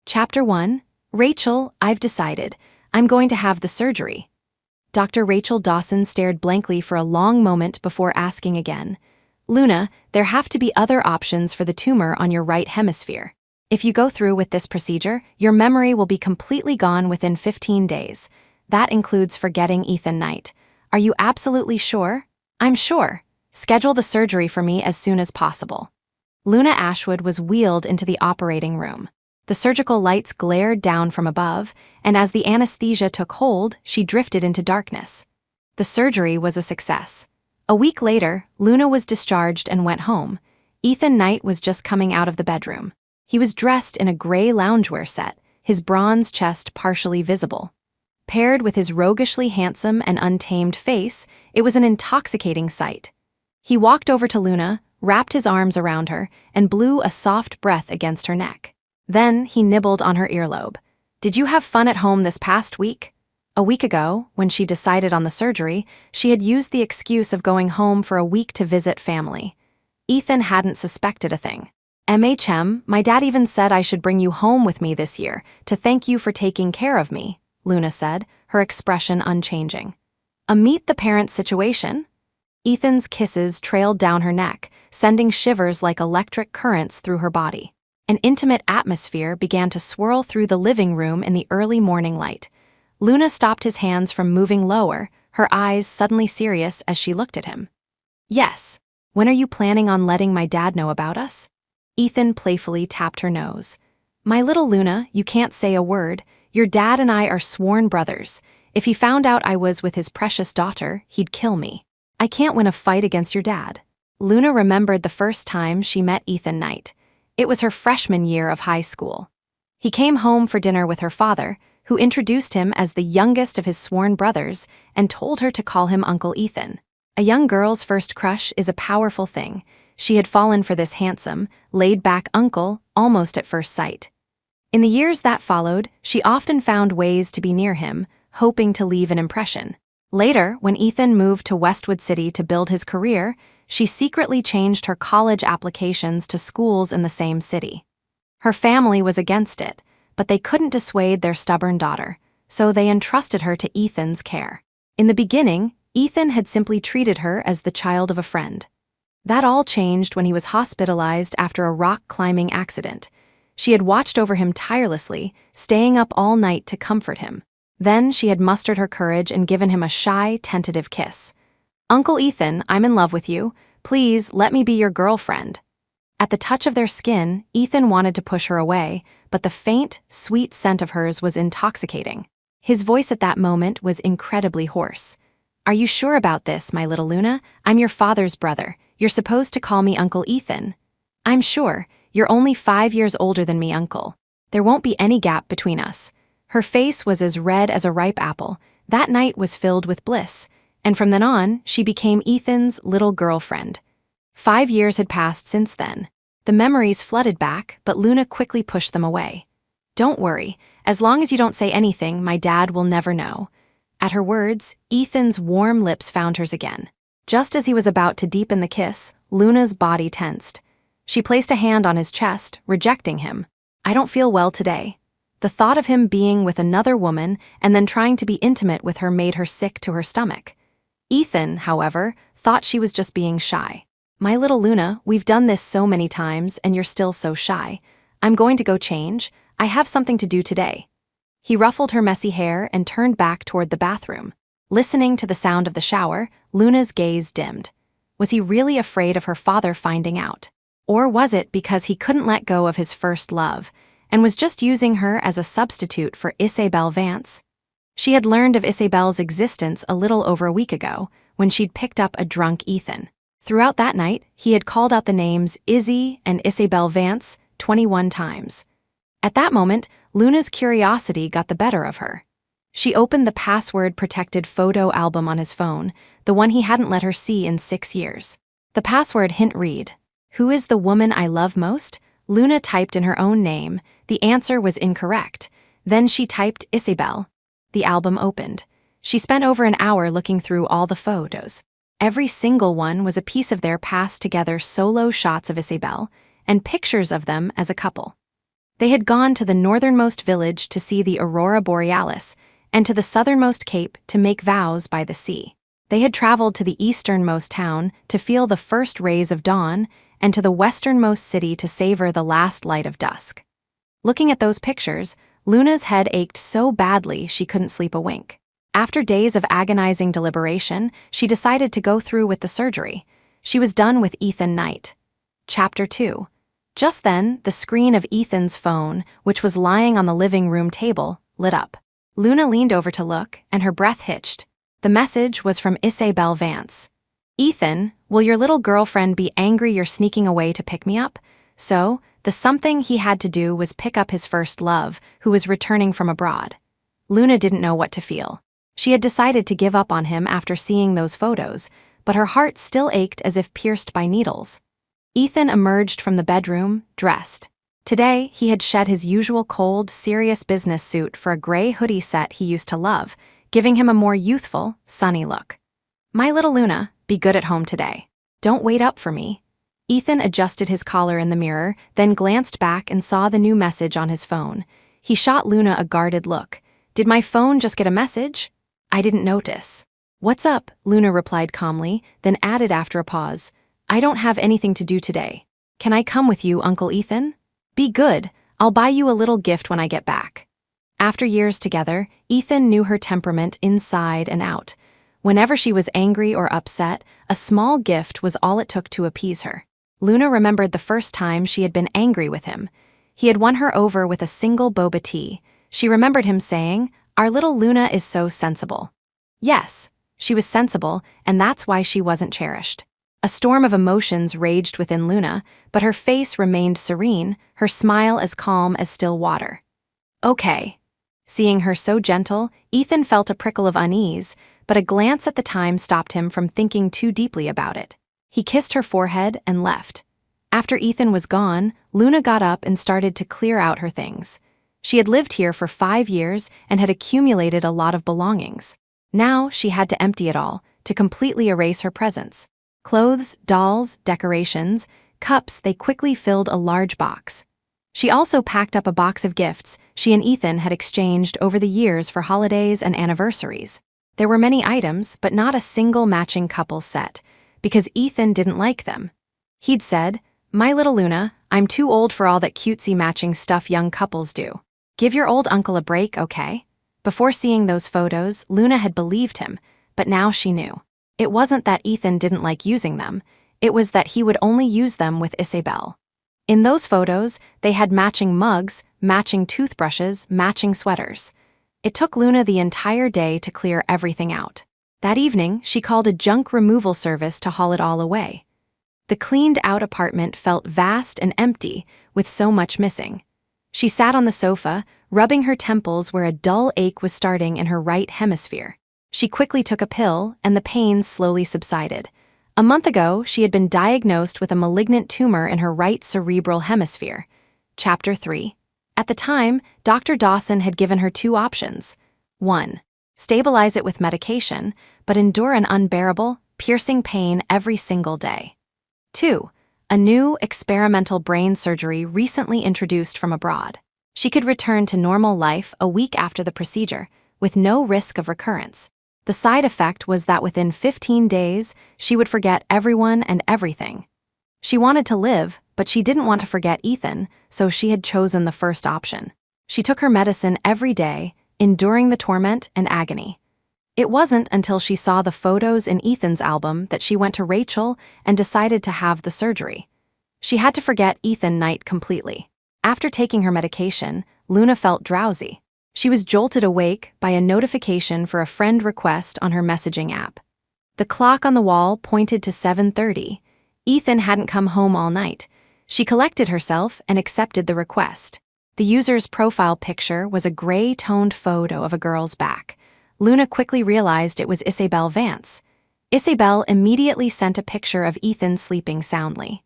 Chapter 1. Rachel, I've decided. I'm going to have the surgery. Dr. Rachel Dawson stared blankly for a long moment before asking again. Luna, there have to be other options for the tumor on your right hemisphere. If you go through with this procedure, your memory will be completely gone within 15 days. That includes forgetting Ethan Knight. Are you absolutely sure? I'm sure. Schedule the surgery for me as soon as possible. Luna Ashwood was wheeled into the operating room. The surgical lights glared down from above, and as the anesthesia took hold, she drifted into darkness. The surgery was a success. A week later, Luna was discharged and went home. Ethan Knight was just coming out of the bedroom. He was dressed in a gray loungewear set, his bronze chest partially visible. Paired with his roguishly handsome and untamed face, it was an intoxicating sight. He walked over to Luna, wrapped his arms around her, and blew a soft breath against her neck. Then he nibbled on her earlobe. Did you have fun at home this past week? A week ago, when she decided on the surgery, she had used the excuse of going home for a week to visit family. Ethan hadn't suspected a thing. My dad even said I should bring you home with me this year, to thank you for taking care of me, Luna said, her expression unchanging. A meet-the-parents situation? Ethan's kisses trailed down her neck, sending shivers like electric currents through her body. An intimate atmosphere began to swirl through the living room in the early morning light. Luna stopped his hands from moving lower, her eyes suddenly serious as she looked at him. Yes. When are you planning on letting my dad know about us? Ethan playfully tapped her nose. My little Luna, you can't say a word. Your dad and I are sworn brothers. If he found out I was with his precious daughter, he'd kill me. I can't win a fight against your dad. Luna remembered the first time she met Ethan Knight. It was her freshman year of high school. He came home for dinner with her father, who introduced him as the youngest of his sworn brothers and told her to call him Uncle Ethan. A young girl's first crush is a powerful thing. She had fallen for this handsome, laid-back uncle almost at first sight. In the years that followed, she often found ways to be near him, hoping to leave an impression. Later, when Ethan moved to Westwood City to build his career, she secretly changed her college applications to schools in the same city. Her family was against it, but they couldn't dissuade their stubborn daughter, so they entrusted her to Ethan's care. In the beginning, Ethan had simply treated her as the child of a friend. That all changed when he was hospitalized after a rock-climbing accident. She had watched over him tirelessly, staying up all night to comfort him. Then she had mustered her courage and given him a shy, tentative kiss. Uncle Ethan, I'm in love with you. Please, let me be your girlfriend. At the touch of their skin, Ethan wanted to push her away, but the faint, sweet scent of hers was intoxicating. His voice at that moment was incredibly hoarse. Are you sure about this, my little Luna? I'm your father's brother. You're supposed to call me Uncle Ethan. I'm sure. You're only 5 years older than me, Uncle. There won't be any gap between us. Her face was as red as a ripe apple. That night was filled with bliss. And from then on, she became Ethan's little girlfriend. 5 years had passed since then. The memories flooded back, but Luna quickly pushed them away. Don't worry, as long as you don't say anything, my dad will never know. At her words, Ethan's warm lips found hers again. Just as he was about to deepen the kiss, Luna's body tensed. She placed a hand on his chest, rejecting him. I don't feel well today. The thought of him being with another woman and then trying to be intimate with her made her sick to her stomach. Ethan, however, thought she was just being shy. My little Luna, we've done this so many times and you're still so shy. I'm going to go change. I have something to do today. He ruffled her messy hair and turned back toward the bathroom. Listening to the sound of the shower, Luna's gaze dimmed. Was he really afraid of her father finding out? Or was it because he couldn't let go of his first love and was just using her as a substitute for Isabel Vance? She had learned of Isabel's existence a little over a week ago, when she'd picked up a drunk Ethan. Throughout that night, he had called out the names Izzy and Isabel Vance 21 times. At that moment, Luna's curiosity got the better of her. She opened the password-protected photo album on his phone, the one he hadn't let her see in 6 years. The password hint read, "Who is the woman I love most?" Luna typed in her own name. The answer was incorrect. Then she typed Isabel. The album opened. She spent over an hour looking through all the photos. Every single one was a piece of their past together solo shots of Isabel, and pictures of them as a couple. They had gone to the northernmost village to see the aurora borealis, and to the southernmost cape to make vows by the sea. They had traveled to the easternmost town to feel the first rays of dawn, and to the westernmost city to savor the last light of dusk. Looking at those pictures, Luna's head ached so badly she couldn't sleep a wink. After days of agonizing deliberation, she decided to go through with the surgery. She was done with Ethan Knight. Chapter 2. Just then, the screen of Ethan's phone, which was lying on the living room table, lit up. Luna leaned over to look, and her breath hitched. The message was from Isabel Vance. "Ethan, will your little girlfriend be angry you're sneaking away to pick me up?" So, the something he had to do was pick up his first love, who was returning from abroad. Luna didn't know what to feel. She had decided to give up on him after seeing those photos, but her heart still ached as if pierced by needles. Ethan emerged from the bedroom, dressed. Today, he had shed his usual cold, serious business suit for a gray hoodie set he used to love, giving him a more youthful, sunny look. "My little Luna, be good at home today. Don't wait up for me." Ethan adjusted his collar in the mirror, then glanced back and saw the new message on his phone. He shot Luna a guarded look. "Did my phone just get a message? I didn't notice." "What's up?" Luna replied calmly, then added after a pause. "I don't have anything to do today. Can I come with you, Uncle Ethan?" "Be good. I'll buy you a little gift when I get back." After years together, Ethan knew her temperament inside and out. Whenever she was angry or upset, a small gift was all it took to appease her. Luna remembered the first time she had been angry with him. He had won her over with a single boba tea. She remembered him saying, "Our little Luna is so sensible." Yes, she was sensible, and that's why she wasn't cherished. A storm of emotions raged within Luna, but her face remained serene, her smile as calm as still water. "Okay." Seeing her so gentle, Ethan felt a prickle of unease, but a glance at the time stopped him from thinking too deeply about it. He kissed her forehead and left. After Ethan was gone, Luna got up and started to clear out her things. She had lived here for 5 years and had accumulated a lot of belongings. Now she had to empty it all, to completely erase her presence. Clothes, dolls, decorations, cups, they quickly filled a large box. She also packed up a box of gifts she and Ethan had exchanged over the years for holidays and anniversaries. There were many items, but not a single matching couple set, because Ethan didn't like them. He'd said, "My little Luna, I'm too old for all that cutesy matching stuff young couples do. Give your old uncle a break, okay?" Before seeing those photos, Luna had believed him, but now she knew. It wasn't that Ethan didn't like using them, it was that he would only use them with Isabel. In those photos, they had matching mugs, matching toothbrushes, matching sweaters. It took Luna the entire day to clear everything out. That evening, she called a junk removal service to haul it all away. The cleaned-out apartment felt vast and empty, with so much missing. She sat on the sofa, rubbing her temples where a dull ache was starting in her right hemisphere. She quickly took a pill, and the pain slowly subsided. A month ago, she had been diagnosed with a malignant tumor in her right cerebral hemisphere. Chapter 3. At the time, Dr. Dawson had given her 2 options. 1. Stabilize it with medication, but endure an unbearable, piercing pain every single day. 2. A new, experimental brain surgery recently introduced from abroad. She could return to normal life a week after the procedure, with no risk of recurrence. The side effect was that within 15 days, she would forget everyone and everything. She wanted to live, but she didn't want to forget Ethan, so she had chosen the first option. She took her medicine every day, enduring the torment and agony. It wasn't until she saw the photos in Ethan's album that she went to Rachel and decided to have the surgery. She had to forget Ethan Knight completely. After taking her medication, Luna felt drowsy. She was jolted awake by a notification for a friend request on her messaging app. The clock on the wall pointed to 7:30. Ethan hadn't come home all night. She collected herself and accepted the request. The user's profile picture was a gray-toned photo of a girl's back. Luna quickly realized it was Isabel Vance. Isabel immediately sent a picture of Ethan sleeping soundly.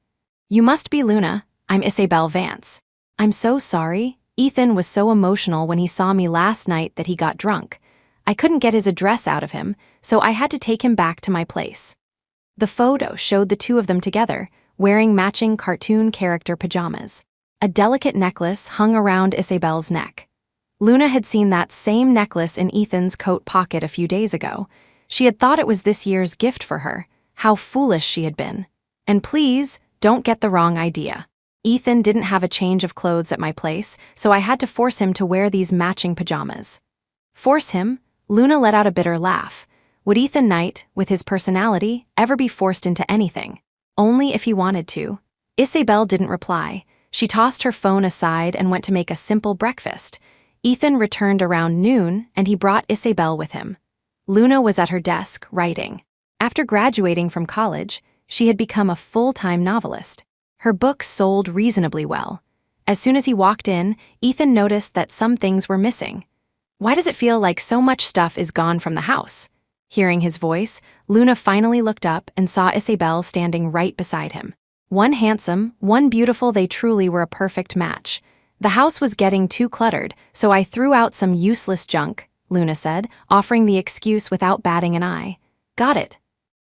"You must be Luna. I'm Isabel Vance. I'm so sorry. Ethan was so emotional when he saw me last night that he got drunk. I couldn't get his address out of him, so I had to take him back to my place." The photo showed the 2 of them together, wearing matching cartoon character pajamas. A delicate necklace hung around Isabel's neck. Luna had seen that same necklace in Ethan's coat pocket a few days ago. She had thought it was this year's gift for her. How foolish she had been. And please, don't get the wrong idea. Ethan didn't have a change of clothes at my place, so I had to force him to wear these matching pajamas. Force him? Luna let out a bitter laugh. Would Ethan Knight, with his personality, ever be forced into anything? Only if he wanted to. Isabel didn't reply. She tossed her phone aside and went to make a simple breakfast. Ethan returned around noon, and he brought Isabel with him. Luna was at her desk, writing. After graduating from college, she had become a full-time novelist. Her books sold reasonably well. As soon as he walked in, Ethan noticed that some things were missing. Why does it feel like so much stuff is gone from the house? Hearing his voice, Luna finally looked up and saw Isabel standing right beside him. One handsome, one beautiful, they truly were a perfect match. The house was getting too cluttered, so I threw out some useless junk, Luna said, offering the excuse without batting an eye. Got it.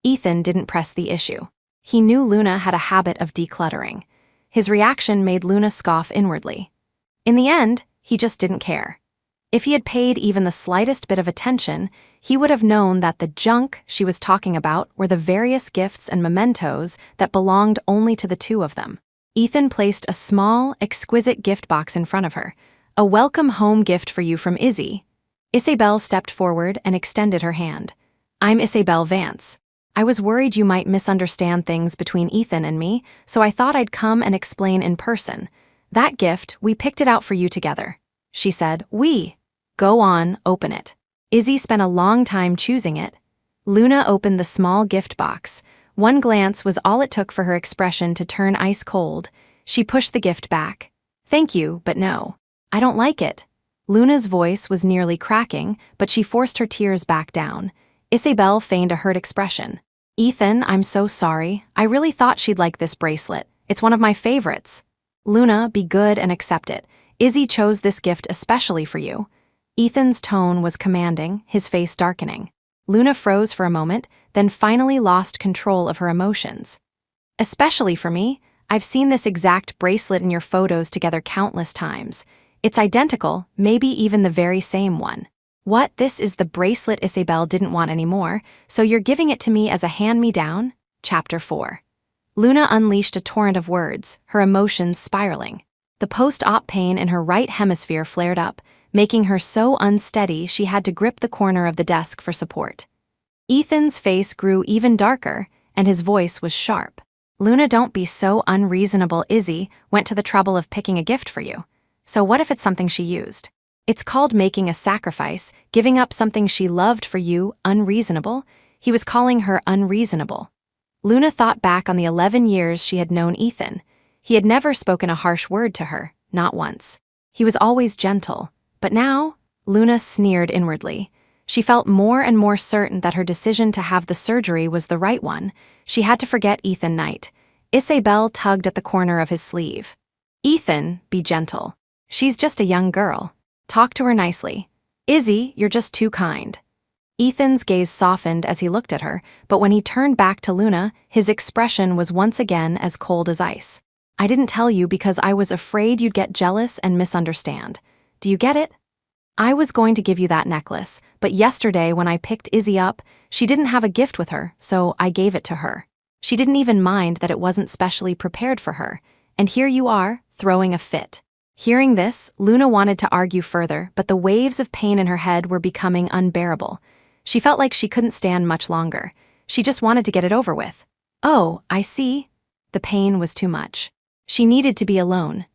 Ethan didn't press the issue. He knew Luna had a habit of decluttering. His reaction made Luna scoff inwardly. In the end, he just didn't care. If he had paid even the slightest bit of attention, he would have known that the junk she was talking about were the various gifts and mementos that belonged only to the two of them. Ethan placed a small, exquisite gift box in front of her. A welcome home gift for you from Izzy. Isabel stepped forward and extended her hand. I'm Isabel Vance. I was worried you might misunderstand things between Ethan and me, so I thought I'd come and explain in person. That gift, we picked it out for you together. She said, we. Go on, open it. Izzy spent a long time choosing it. Luna opened the small gift box. One glance was all it took for her expression to turn ice cold. She pushed the gift back. Thank you, but no. I don't like it. Luna's voice was nearly cracking, but she forced her tears back down. Isabel feigned a hurt expression. Ethan, I'm so sorry. I really thought she'd like this bracelet. It's one of my favorites. Luna, be good and accept it. Izzy chose this gift especially for you. Ethan's tone was commanding, his face darkening. Luna froze for a moment, then finally lost control of her emotions. Especially for me, I've seen this exact bracelet in your photos together countless times. It's identical, maybe even the very same one. What, this is the bracelet Isabel didn't want anymore, so you're giving it to me as a hand-me-down? Chapter 4. Luna unleashed a torrent of words, her emotions spiraling. The post-op pain in her right hemisphere flared up, making her so unsteady she had to grip the corner of the desk for support. Ethan's face grew even darker, and his voice was sharp. Luna, don't be so unreasonable. Izzy went to the trouble of picking a gift for you. So what if it's something she used? It's called making a sacrifice, giving up something she loved for you, unreasonable? He was calling her unreasonable. Luna thought back on the 11 years she had known Ethan. He had never spoken a harsh word to her, not once. He was always gentle. But now, Luna sneered inwardly. She felt more and more certain that her decision to have the surgery was the right one. She had to forget Ethan Knight. Isabel tugged at the corner of his sleeve. Ethan, be gentle. She's just a young girl. Talk to her nicely. Izzy, you're just too kind. Ethan's gaze softened as he looked at her, but when he turned back to Luna, his expression was once again as cold as ice. I didn't tell you because I was afraid you'd get jealous and misunderstand. Do you get it? I was going to give you that necklace, but yesterday when I picked Izzy up, she didn't have a gift with her, so I gave it to her. She didn't even mind that it wasn't specially prepared for her, and here you are, throwing a fit. Hearing this, Luna wanted to argue further, but the waves of pain in her head were becoming unbearable. She felt like she couldn't stand much longer. She just wanted to get it over with. Oh, I see. The pain was too much. She needed to be alone.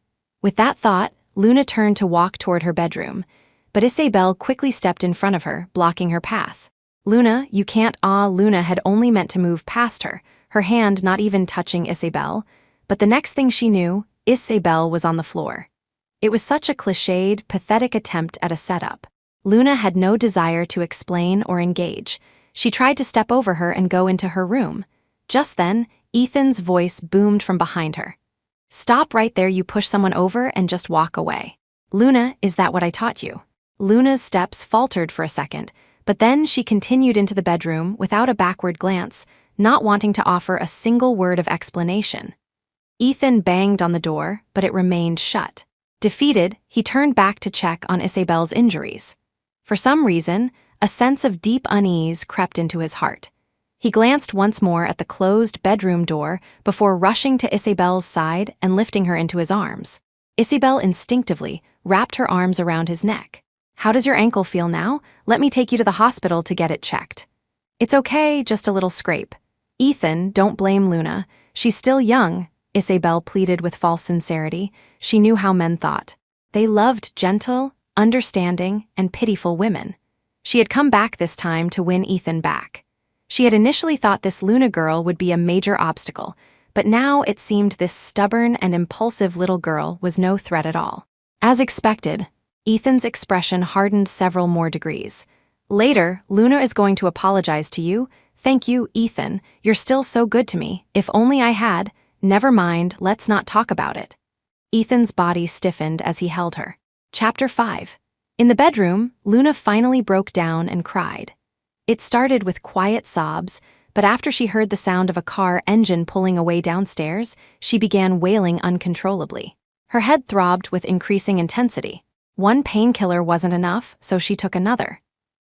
With that thought, Luna turned to walk toward her bedroom, but Isabel quickly stepped in front of her, blocking her path. Luna, you can't. Luna had only meant to move past her, her hand not even touching Isabel, but the next thing she knew, Isabel was on the floor. It was such a cliched, pathetic attempt at a setup. Luna had no desire to explain or engage. She tried to step over her and go into her room. Just then, Ethan's voice boomed from behind her. Stop right there, you push someone over and just walk away. Luna, is that what I taught you? Luna's steps faltered for a second, but then she continued into the bedroom without a backward glance, not wanting to offer a single word of explanation. Ethan banged on the door, but it remained shut. Defeated, he turned back to check on Isabel's injuries. For some reason, a sense of deep unease crept into his heart. He glanced once more at the closed bedroom door before rushing to Isabel's side and lifting her into his arms. Isabel instinctively wrapped her arms around his neck. "How does your ankle feel now? Let me take you to the hospital to get it checked." "It's okay, just a little scrape." "Ethan, don't blame Luna. She's still young," Isabel pleaded with false sincerity. She knew how men thought. They loved gentle, understanding, and pitiful women. She had come back this time to win Ethan back. She had initially thought this Luna girl would be a major obstacle, but now it seemed this stubborn and impulsive little girl was no threat at all. As expected, Ethan's expression hardened several more degrees. "Later, Luna is going to apologize to you." "Thank you, Ethan. You're still so good to me. If only I had." "Never mind, let's not talk about it." Ethan's body stiffened as he held her. Chapter 5. In the bedroom, Luna finally broke down and cried. It started with quiet sobs, but after she heard the sound of a car engine pulling away downstairs, she began wailing uncontrollably. Her head throbbed with increasing intensity. One painkiller wasn't enough, so she took another.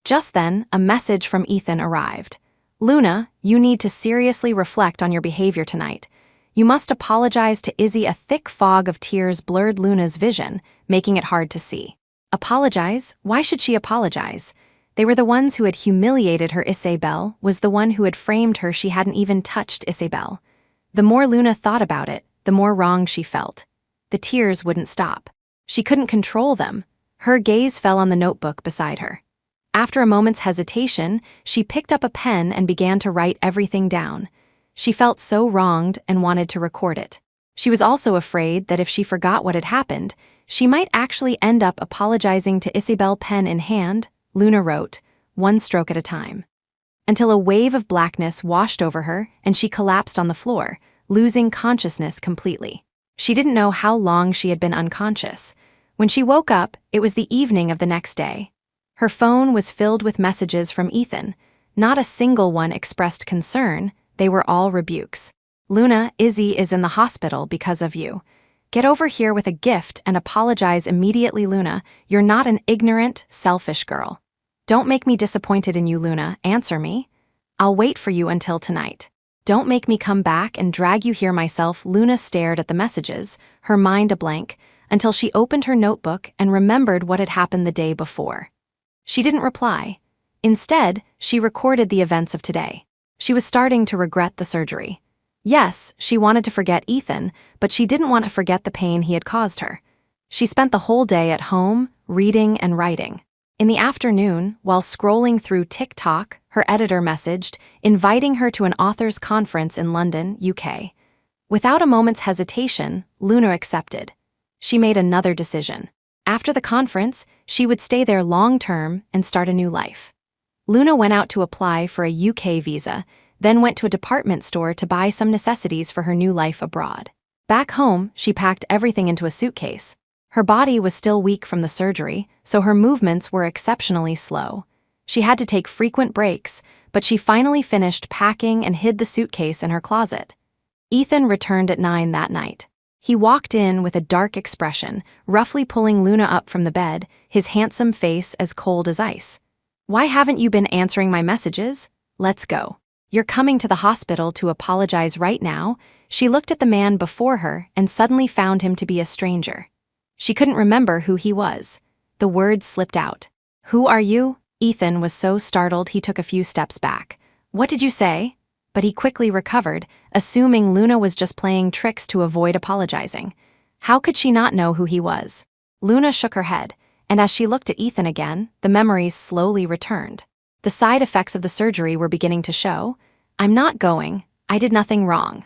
Just then, a message from Ethan arrived. "Luna, you need to seriously reflect on your behavior tonight. You must apologize to Izzy." A thick fog of tears blurred Luna's vision, making it hard to see. Apologize? Why should she apologize? They were the ones who had humiliated her. Isabel was the one who had framed her. She hadn't even touched Isabel. The more Luna thought about it, the more wronged she felt. The tears wouldn't stop. She couldn't control them. Her gaze fell on the notebook beside her. After a moment's hesitation, she picked up a pen and began to write everything down. She felt so wronged and wanted to record it. She was also afraid that if she forgot what had happened, she might actually end up apologizing to Isabel. Pen in hand, Luna wrote, one stroke at a time, until a wave of blackness washed over her and she collapsed on the floor, losing consciousness completely. She didn't know how long she had been unconscious. When she woke up, it was the evening of the next day. Her phone was filled with messages from Ethan. Not a single one expressed concern, they were all rebukes. "Luna, Izzy is in the hospital because of you. Get over here with a gift and apologize immediately. Luna, you're not an ignorant, selfish girl. Don't make me disappointed in you. Luna, answer me. I'll wait for you until tonight. Don't make me come back and drag you here myself." Luna stared at the messages, her mind a blank, until she opened her notebook and remembered what had happened the day before. She didn't reply. Instead, she recorded the events of today. She was starting to regret the surgery. Yes, she wanted to forget Ethan, but she didn't want to forget the pain he had caused her. She spent the whole day at home, reading and writing. In the afternoon, while scrolling through TikTok, her editor messaged, inviting her to an authors' conference in London, UK. Without a moment's hesitation, Luna accepted. She made another decision. After the conference, she would stay there long-term and start a new life. Luna went out to apply for a UK visa, then went to a department store to buy some necessities for her new life abroad. Back home, she packed everything into a suitcase. Her body was still weak from the surgery, so her movements were exceptionally slow. She had to take frequent breaks, but she finally finished packing and hid the suitcase in her closet. Ethan returned at 9 that night. He walked in with a dark expression, roughly pulling Luna up from the bed, his handsome face as cold as ice. "Why haven't you been answering my messages? Let's go. You're coming to the hospital to apologize right now." She looked at the man before her and suddenly found him to be a stranger. She couldn't remember who he was. The words slipped out. "Who are you?" Ethan was so startled he took a few steps back. "What did you say?" But he quickly recovered, assuming Luna was just playing tricks to avoid apologizing. How could she not know who he was? Luna shook her head, and as she looked at Ethan again, the memories slowly returned. The side effects of the surgery were beginning to show. "I'm not going. I did nothing wrong."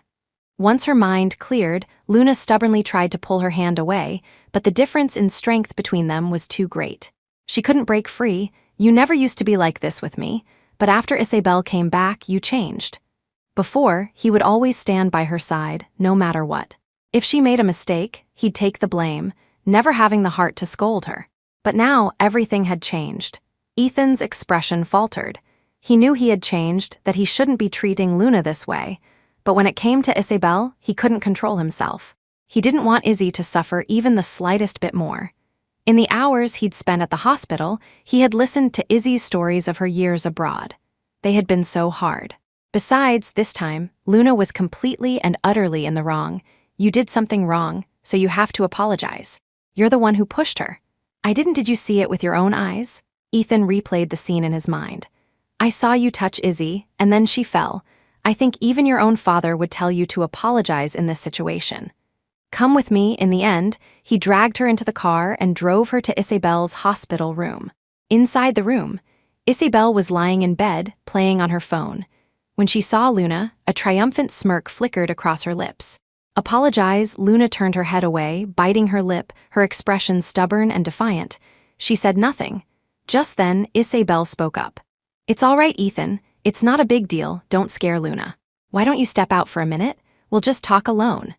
Once her mind cleared, Luna stubbornly tried to pull her hand away, but the difference in strength between them was too great. She couldn't break free. "You never used to be like this with me, but after Isabel came back, you changed." Before, he would always stand by her side, no matter what. If she made a mistake, he'd take the blame, never having the heart to scold her. But now, everything had changed. Ethan's expression faltered. He knew he had changed, that he shouldn't be treating Luna this way. But when it came to Isabel, he couldn't control himself. He didn't want Izzy to suffer even the slightest bit more. In the hours he'd spent at the hospital, he had listened to Izzy's stories of her years abroad. They had been so hard. Besides, this time, Luna was completely and utterly in the wrong. You did something wrong, so you have to apologize. You're the one who pushed her. I didn't. Did you see it with your own eyes? Ethan replayed the scene in his mind. I saw you touch Izzy, and then she fell. I think even your own father would tell you to apologize in this situation. Come with me. In the end, he dragged her into the car and drove her to Isabel's hospital room. Inside the room, Isabel was lying in bed, playing on her phone. When she saw Luna, a triumphant smirk flickered across her lips. Apologize. Luna turned her head away, biting her lip, her expression stubborn and defiant. She said nothing. Just then, Isabel spoke up. It's all right, Ethan. It's not a big deal. Don't scare Luna. Why don't you step out for a minute? We'll just talk alone.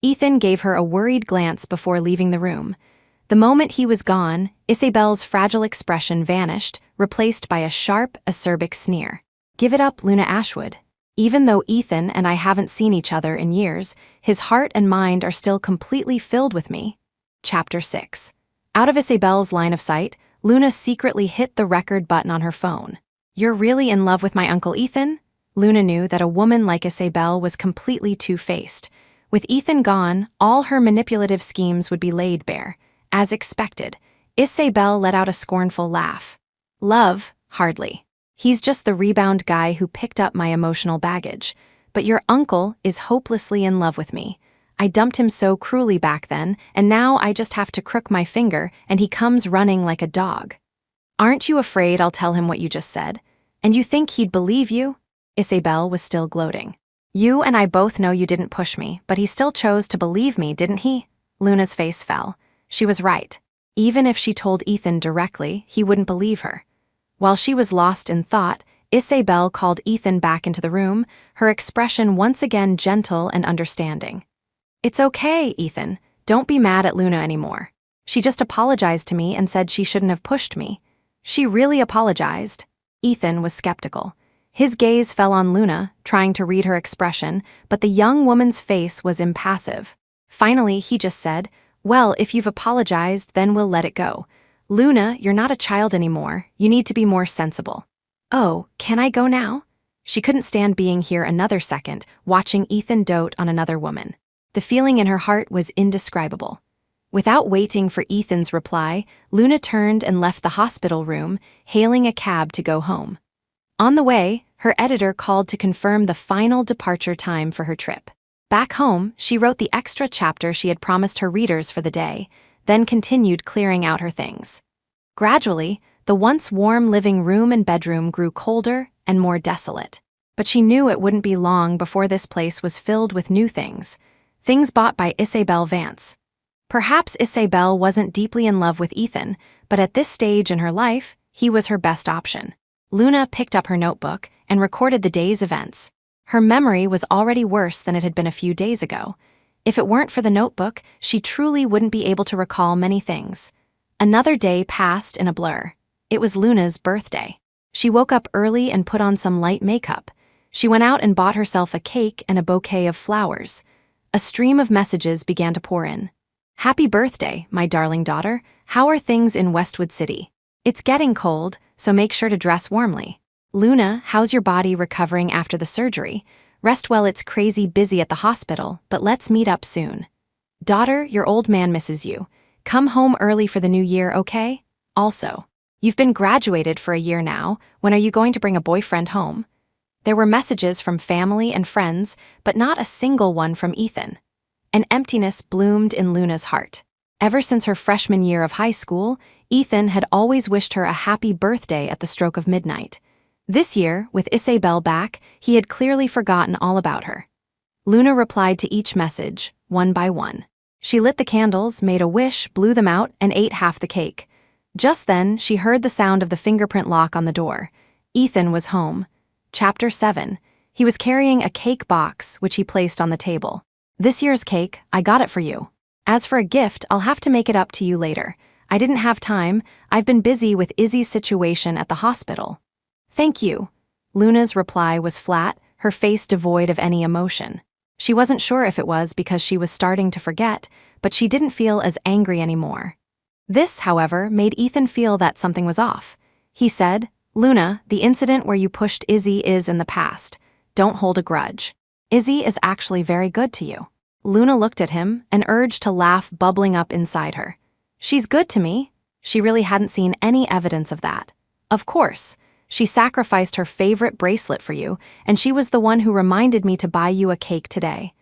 Ethan gave her a worried glance before leaving the room. The moment he was gone, Isabel's fragile expression vanished, replaced by a sharp, acerbic sneer. Give it up, Luna Ashwood. Even though Ethan and I haven't seen each other in years, his heart and mind are still completely filled with me. Chapter 6. Out of Isabel's line of sight, Luna secretly hit the record button on her phone. You're really in love with my Uncle Ethan? Luna knew that a woman like Isabel was completely two-faced. With Ethan gone, all her manipulative schemes would be laid bare. As expected, Isabel let out a scornful laugh. Love? Hardly. He's just the rebound guy who picked up my emotional baggage. But your uncle is hopelessly in love with me. I dumped him so cruelly back then, and now I just have to crook my finger, and he comes running like a dog. Aren't you afraid I'll tell him what you just said? And you think he'd believe you? Isabel was still gloating. You and I both know you didn't push me, but he still chose to believe me, didn't he? Luna's face fell. She was right. Even if she told Ethan directly, he wouldn't believe her. While she was lost in thought, Isabel called Ethan back into the room, her expression once again gentle and understanding. It's okay, Ethan. Don't be mad at Luna anymore. She just apologized to me and said she shouldn't have pushed me. She really apologized. Ethan was skeptical. His gaze fell on Luna, trying to read her expression, but the young woman's face was impassive. Finally, he just said, Well, if you've apologized, then we'll let it go. Luna, you're not a child anymore. You need to be more sensible. Oh, can I go now? She couldn't stand being here another second, watching Ethan dote on another woman. The feeling in her heart was indescribable. Without waiting for Ethan's reply, Luna turned and left the hospital room, hailing a cab to go home. On the way, her editor called to confirm the final departure time for her trip. Back home, she wrote the extra chapter she had promised her readers for the day, then continued clearing out her things. Gradually, the once warm living room and bedroom grew colder and more desolate. But she knew it wouldn't be long before this place was filled with new things bought by Isabel Vance. Perhaps Isabel wasn't deeply in love with Ethan, but at this stage in her life, he was her best option. Luna picked up her notebook and recorded the day's events. Her memory was already worse than it had been a few days ago. If it weren't for the notebook, she truly wouldn't be able to recall many things. Another day passed in a blur. It was Luna's birthday. She woke up early and put on some light makeup. She went out and bought herself a cake and a bouquet of flowers. A stream of messages began to pour in. Happy birthday, my darling daughter. How are things in Westwood City? It's getting cold, so make sure to dress warmly. Luna, how's your body recovering after the surgery? Rest well, it's crazy busy at the hospital, but let's meet up soon. Daughter, your old man misses you. Come home early for the new year, okay? Also, you've been graduated for a year now. When are you going to bring a boyfriend home? There were messages from family and friends, but not a single one from Ethan. An emptiness bloomed in Luna's heart. Ever since her freshman year of high school, Ethan had always wished her a happy birthday at the stroke of midnight. This year, with Isabel back, he had clearly forgotten all about her. Luna replied to each message, one by one. She lit the candles, made a wish, blew them out, and ate half the cake. Just then, she heard the sound of the fingerprint lock on the door. Ethan was home. Chapter 7. He was carrying a cake box, which he placed on the table. This year's cake, I got it for you. As for a gift, I'll have to make it up to you later. I didn't have time. I've been busy with Izzy's situation at the hospital. Thank you. Luna's reply was flat, her face devoid of any emotion. She wasn't sure if it was because she was starting to forget, but she didn't feel as angry anymore. This, however, made Ethan feel that something was off. He said, "Luna, the incident where you pushed Izzy is in the past. Don't hold a grudge. Izzy is actually very good to you." Luna looked at him, an urge to laugh bubbling up inside her. "She's good to me." She really hadn't seen any evidence of that. "Of course. She sacrificed her favorite bracelet for you, and she was the one who reminded me to buy you a cake today.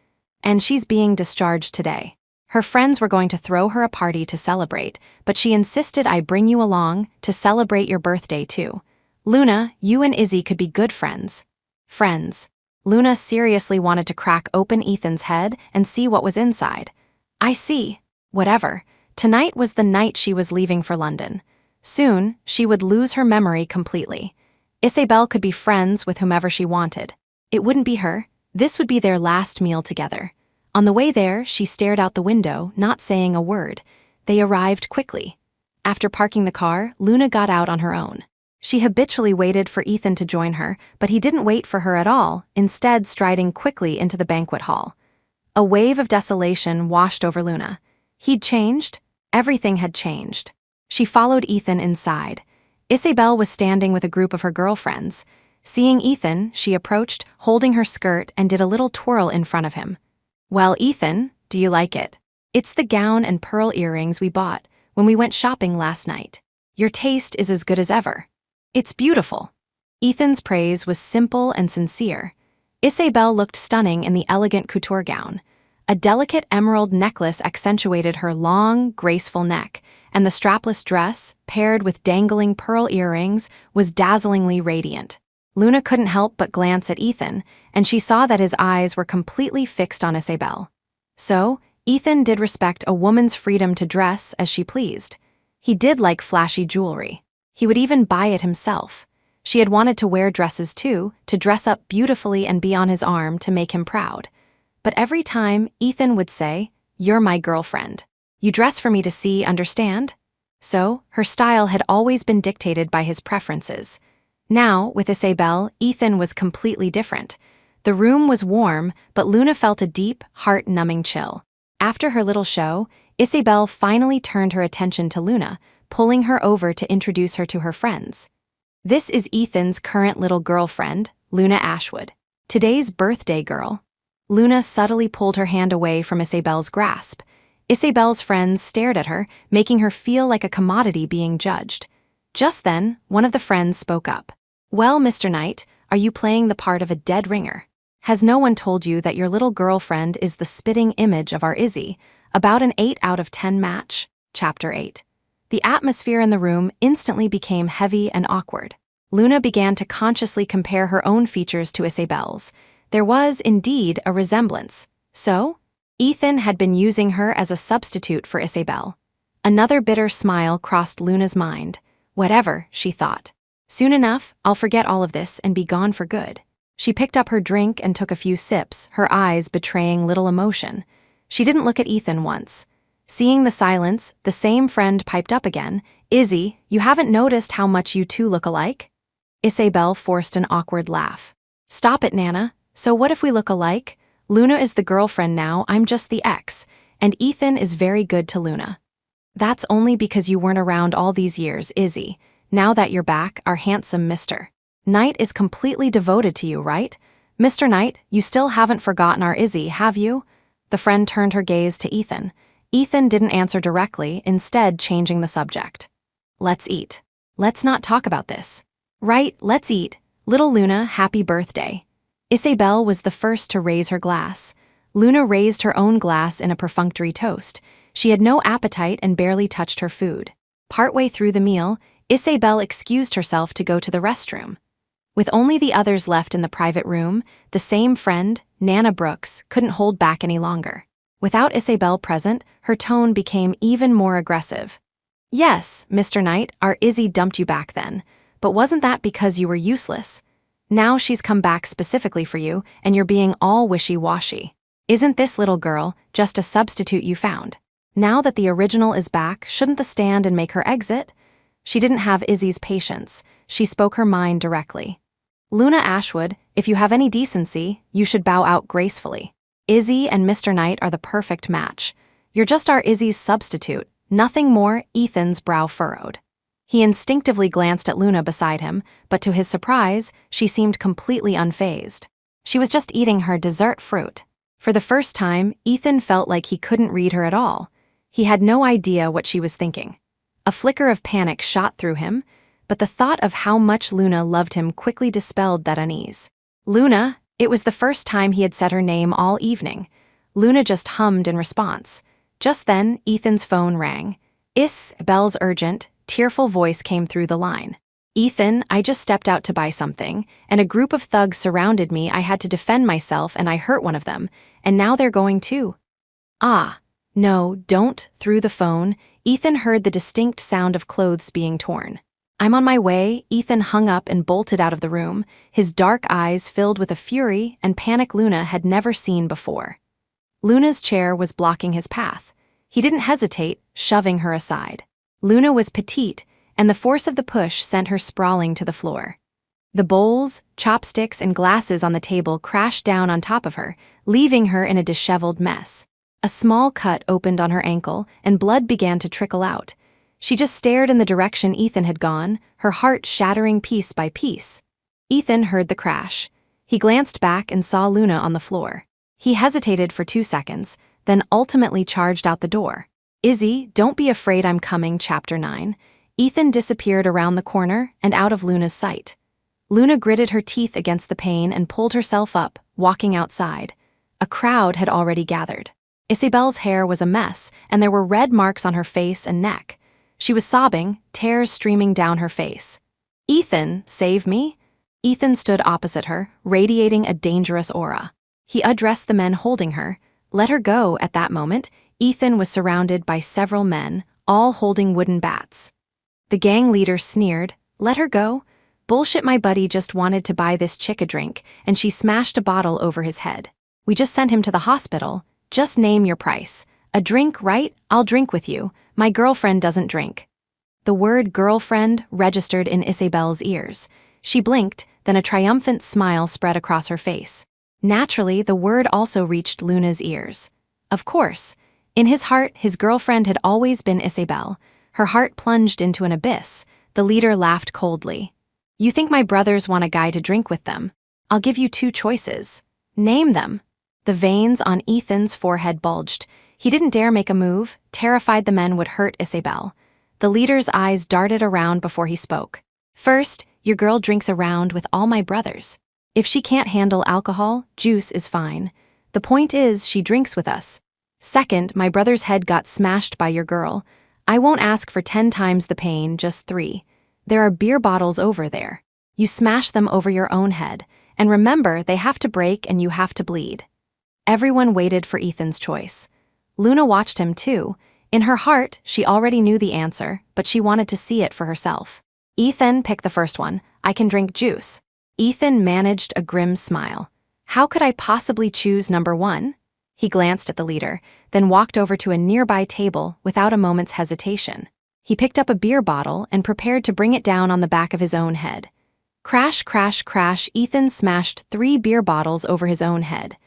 And she's being discharged today. Her friends were going to throw her a party to celebrate, but she insisted I bring you along to celebrate your birthday too. Luna, you and Izzy could be good friends." Friends. Luna seriously wanted to crack open Ethan's head and see what was inside. "I see. Whatever. Tonight was the night she was leaving for London. Soon, she would lose her memory completely. Isabel could be friends with whomever she wanted. It wouldn't be her. This would be their last meal together." On the way there, she stared out the window, not saying a word. They arrived quickly. After parking the car, Luna got out on her own. She habitually waited for Ethan to join her, but he didn't wait for her at all, instead striding quickly into the banquet hall. A wave of desolation washed over Luna. He'd changed. Everything had changed. She followed Ethan inside. Isabel was standing with a group of her girlfriends. Seeing Ethan, she approached, holding her skirt, and did a little twirl in front of him. "Well, Ethan, do you like it? It's the gown and pearl earrings we bought when we went shopping last night. Your taste is as good as ever. It's beautiful." Ethan's praise was simple and sincere. Isabel looked stunning in the elegant couture gown. A delicate emerald necklace accentuated her long, graceful neck, and the strapless dress, paired with dangling pearl earrings, was dazzlingly radiant. Luna couldn't help but glance at Ethan, and she saw that his eyes were completely fixed on Isabel. So, Ethan did respect a woman's freedom to dress as she pleased. He did like flashy jewelry. He would even buy it himself. She had wanted to wear dresses too, to dress up beautifully and be on his arm to make him proud. But every time, Ethan would say, "You're my girlfriend. You dress for me to see, understand?" So, her style had always been dictated by his preferences. Now, with Isabel, Ethan was completely different. The room was warm, but Luna felt a deep, heart-numbing chill. After her little show, Isabel finally turned her attention to Luna, pulling her over to introduce her to her friends. "This is Ethan's current little girlfriend, Luna Ashwood. Today's birthday girl." Luna subtly pulled her hand away from Isabel's grasp. Isabel's friends stared at her, making her feel like a commodity being judged. Just then, one of the friends spoke up. "Well, Mr. Knight, are you playing the part of a dead ringer? Has no one told you that your little girlfriend is the spitting image of our Izzy? About an 8 out of 10 match." Chapter 8. The atmosphere in the room instantly became heavy and awkward. Luna began to consciously compare her own features to Isabel's. There was, indeed, a resemblance. So, Ethan had been using her as a substitute for Isabel. Another bitter smile crossed Luna's mind. Whatever, she thought. Soon enough, I'll forget all of this and be gone for good. She picked up her drink and took a few sips, her eyes betraying little emotion. She didn't look at Ethan once. Seeing the silence, the same friend piped up again. "Izzy, you haven't noticed how much you two look alike?" Isabel forced an awkward laugh. "Stop it, Nana. So what if we look alike? Luna is the girlfriend now, I'm just the ex, and Ethan is very good to Luna." "That's only because you weren't around all these years, Izzy. Now that you're back, our handsome Mr. Knight is completely devoted to you, right? Mr. Knight, you still haven't forgotten our Izzy, have you?" The friend turned her gaze to Ethan. Ethan didn't answer directly, instead changing the subject. "Let's eat. Let's not talk about this." "Right, let's eat. Little Luna, happy birthday." Isabel was the first to raise her glass. Luna raised her own glass in a perfunctory toast. She had no appetite and barely touched her food. Partway through the meal, Isabel excused herself to go to the restroom. With only the others left in the private room, the same friend, Nana Brooks, couldn't hold back any longer. Without Isabel present, her tone became even more aggressive. "Yes, Mr. Knight, our Izzy dumped you back then. But wasn't that because you were useless? Now she's come back specifically for you, and you're being all wishy-washy. Isn't this little girl just a substitute you found? Now that the original is back, shouldn't the stand and make her exit?" She didn't have Izzy's patience. She spoke her mind directly. "Luna Ashwood, If you have any decency, you should bow out gracefully. Izzy and Mr. Knight are the perfect match. You're just our Izzy's substitute, nothing more. Ethan's brow furrowed. He instinctively glanced at Luna beside him, but to his surprise, she seemed completely unfazed. She was just eating her dessert fruit. For the first time, Ethan felt like he couldn't read her at all. He had no idea what she was thinking. A flicker of panic shot through him, but the thought of how much Luna loved him quickly dispelled that unease. Luna, it was the first time he had said her name all evening. Luna just hummed in response. Just then, Ethan's phone rang. Bell's urgent, tearful voice came through the line. Ethan, I just stepped out to buy something, and a group of thugs surrounded me. I had to defend myself and I hurt one of them, and now they're going too. Ah, no, don't. Through the phone, Ethan heard the distinct sound of clothes being torn. I'm on my way. Ethan hung up and bolted out of the room, his dark eyes filled with a fury and panic Luna had never seen before. Luna's chair was blocking his path. He didn't hesitate, shoving her aside. Luna was petite, and the force of the push sent her sprawling to the floor. The bowls, chopsticks, and glasses on the table crashed down on top of her, leaving her in a disheveled mess. A small cut opened on her ankle, and blood began to trickle out. She just stared in the direction Ethan had gone, her heart shattering piece by piece. Ethan heard the crash. He glanced back and saw Luna on the floor. He hesitated for 2 seconds, then ultimately charged out the door. Izzy, don't be afraid, I'm coming. Chapter 9. Ethan disappeared around the corner and out of Luna's sight. Luna gritted her teeth against the pain and pulled herself up, walking outside. A crowd had already gathered. Isabel's hair was a mess, and there were red marks on her face and neck. She was sobbing, tears streaming down her face. Ethan, save me? Ethan stood opposite her, radiating a dangerous aura. He addressed the men holding her. Let her go. At that moment, Ethan was surrounded by several men, all holding wooden bats. The gang leader sneered, let her go? Bullshit, my buddy just wanted to buy this chick a drink, and she smashed a bottle over his head. We just sent him to the hospital. Just name your price. A drink, right? I'll drink with you. My girlfriend doesn't drink. The word girlfriend registered in Isabel's ears. She blinked, then a triumphant smile spread across her face. Naturally, the word also reached Luna's ears. Of course. In his heart, his girlfriend had always been Isabel. Her heart plunged into an abyss. The leader laughed coldly. You think my brothers want a guy to drink with them? I'll give you 2 choices. Name them. The veins on Ethan's forehead bulged. He didn't dare make a move, terrified the men would hurt Isabel. The leader's eyes darted around before he spoke. First, your girl drinks around with all my brothers. If she can't handle alcohol, juice is fine. The point is, she drinks with us. Second, my brother's head got smashed by your girl. I won't ask for 10 times the pain, just 3. There are beer bottles over there. You smash them over your own head, and remember, they have to break and you have to bleed. Everyone waited for Ethan's choice. Luna watched him too. In her heart, she already knew the answer, but she wanted to see it for herself. Ethan, pick the first one. I can drink juice. Ethan managed a grim smile. How could I possibly choose number 1? He glanced at the leader, then walked over to a nearby table without a moment's hesitation. He picked up a beer bottle and prepared to bring it down on the back of his own head. Crash, crash, crash, Ethan smashed 3 beer bottles over his own head.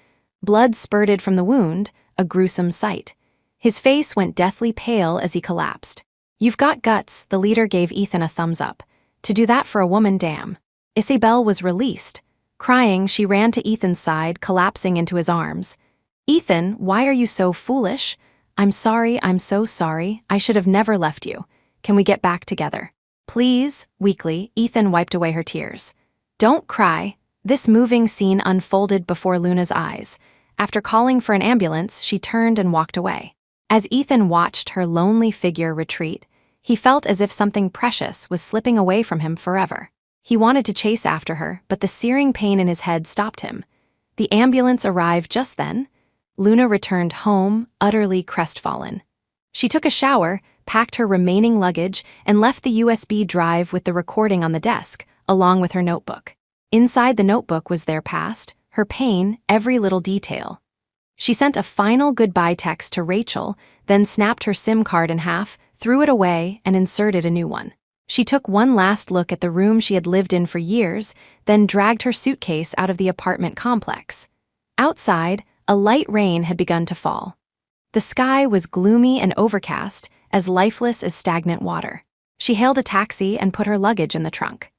Blood spurted from the wound, a gruesome sight. His face went deathly pale as he collapsed. You've got guts, the leader gave Ethan a thumbs up. To do that for a woman, damn. Isabel was released. Crying, she ran to Ethan's side, collapsing into his arms. Ethan, why are you so foolish? I'm sorry, I'm so sorry. I should have never left you. Can we get back together? Please, weakly, Ethan wiped away her tears. Don't cry. This moving scene unfolded before Luna's eyes. After calling for an ambulance, she turned and walked away. As Ethan watched her lonely figure retreat, he felt as if something precious was slipping away from him forever. He wanted to chase after her, but the searing pain in his head stopped him. The ambulance arrived just then. Luna returned home, utterly crestfallen. She took a shower, packed her remaining luggage, and left the USB drive with the recording on the desk, along with her notebook. Inside the notebook was their past, her pain, every little detail. She sent a final goodbye text to Rachel, then snapped her SIM card in half, threw it away, and inserted a new one. She took one last look at the room she had lived in for years, then dragged her suitcase out of the apartment complex. Outside, a light rain had begun to fall. The sky was gloomy and overcast, as lifeless as stagnant water. She hailed a taxi and put her luggage in the trunk.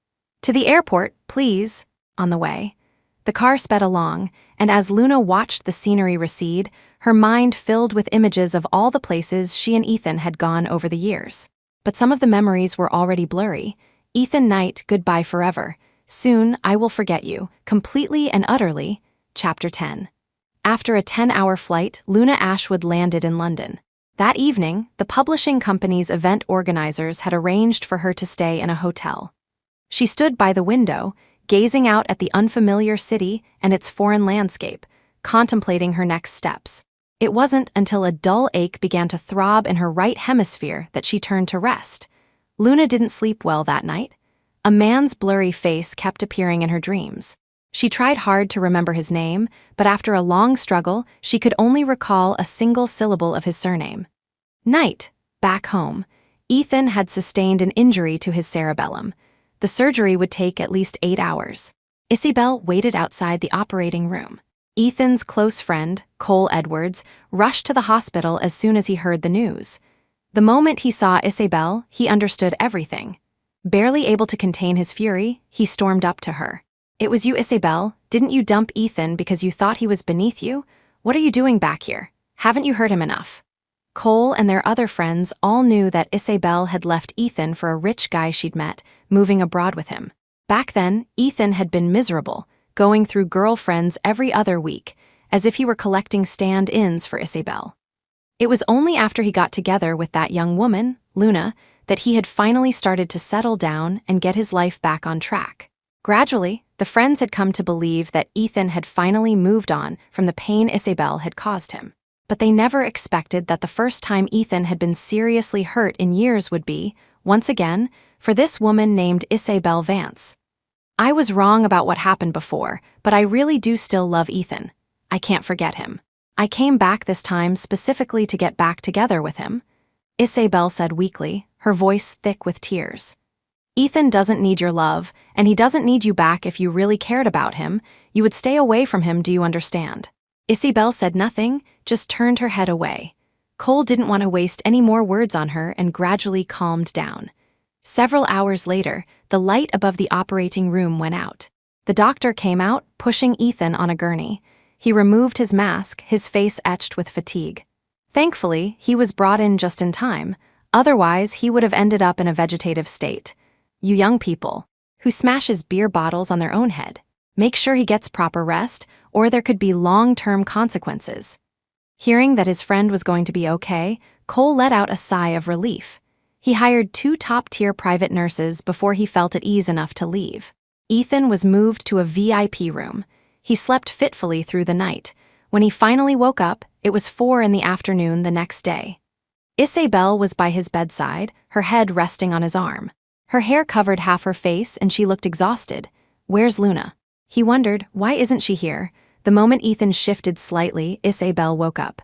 "To the airport, please," on the way. The car sped along, and as Luna watched the scenery recede, her mind filled with images of all the places she and Ethan had gone over the years. But some of the memories were already blurry. Ethan Knight, goodbye forever. Soon, I will forget you, completely and utterly. Chapter 10. After a 10-hour flight, Luna Ashwood landed in London. That evening, the publishing company's event organizers had arranged for her to stay in a hotel. She stood by the window, gazing out at the unfamiliar city and its foreign landscape, contemplating her next steps. It wasn't until a dull ache began to throb in her right hemisphere that she turned to rest. Luna didn't sleep well that night. A man's blurry face kept appearing in her dreams. She tried hard to remember his name, but after a long struggle, she could only recall a single syllable of his surname. Knight, back home. Ethan had sustained an injury to his cerebellum. The surgery would take at least 8 hours. Isabel waited outside the operating room. Ethan's close friend, Cole Edwards, rushed to the hospital as soon as he heard the news. The moment he saw Isabel, he understood everything. Barely able to contain his fury, he stormed up to her. "It was you, Isabel. Didn't you dump Ethan because you thought he was beneath you? What are you doing back here? Haven't you hurt him enough?" Cole and their other friends all knew that Isabel had left Ethan for a rich guy she'd met, moving abroad with him. Back then, Ethan had been miserable, going through girlfriends every other week, as if he were collecting stand-ins for Isabel. It was only after he got together with that young woman, Luna, that he had finally started to settle down and get his life back on track. Gradually, the friends had come to believe that Ethan had finally moved on from the pain Isabel had caused him. But they never expected that the first time Ethan had been seriously hurt in years would be, once again, for this woman named Isabel Vance. "I was wrong about what happened before, but I really do still love Ethan. I can't forget him. I came back this time specifically to get back together with him," Isabel said weakly, her voice thick with tears. "Ethan doesn't need your love, and he doesn't need you back if you really cared about him. You would stay away from him, do you understand?" Isabel said nothing, just turned her head away. Cole didn't want to waste any more words on her and gradually calmed down. Several hours later, the light above the operating room went out. The doctor came out, pushing Ethan on a gurney. He removed his mask, his face etched with fatigue. Thankfully, he was brought in just in time. Otherwise, he would have ended up in a vegetative state. "You young people, who smashes beer bottles on their own head, make sure he gets proper rest, or there could be long-term consequences." Hearing that his friend was going to be okay, Cole let out a sigh of relief. He hired 2 top-tier private nurses before he felt at ease enough to leave. Ethan was moved to a VIP room. He slept fitfully through the night. When he finally woke up, it was 4 in the afternoon the next day. Isabel was by his bedside, her head resting on his arm. Her hair covered half her face and she looked exhausted. "Where's Luna?" He wondered, why isn't she here? The moment Ethan shifted slightly, Isabel woke up.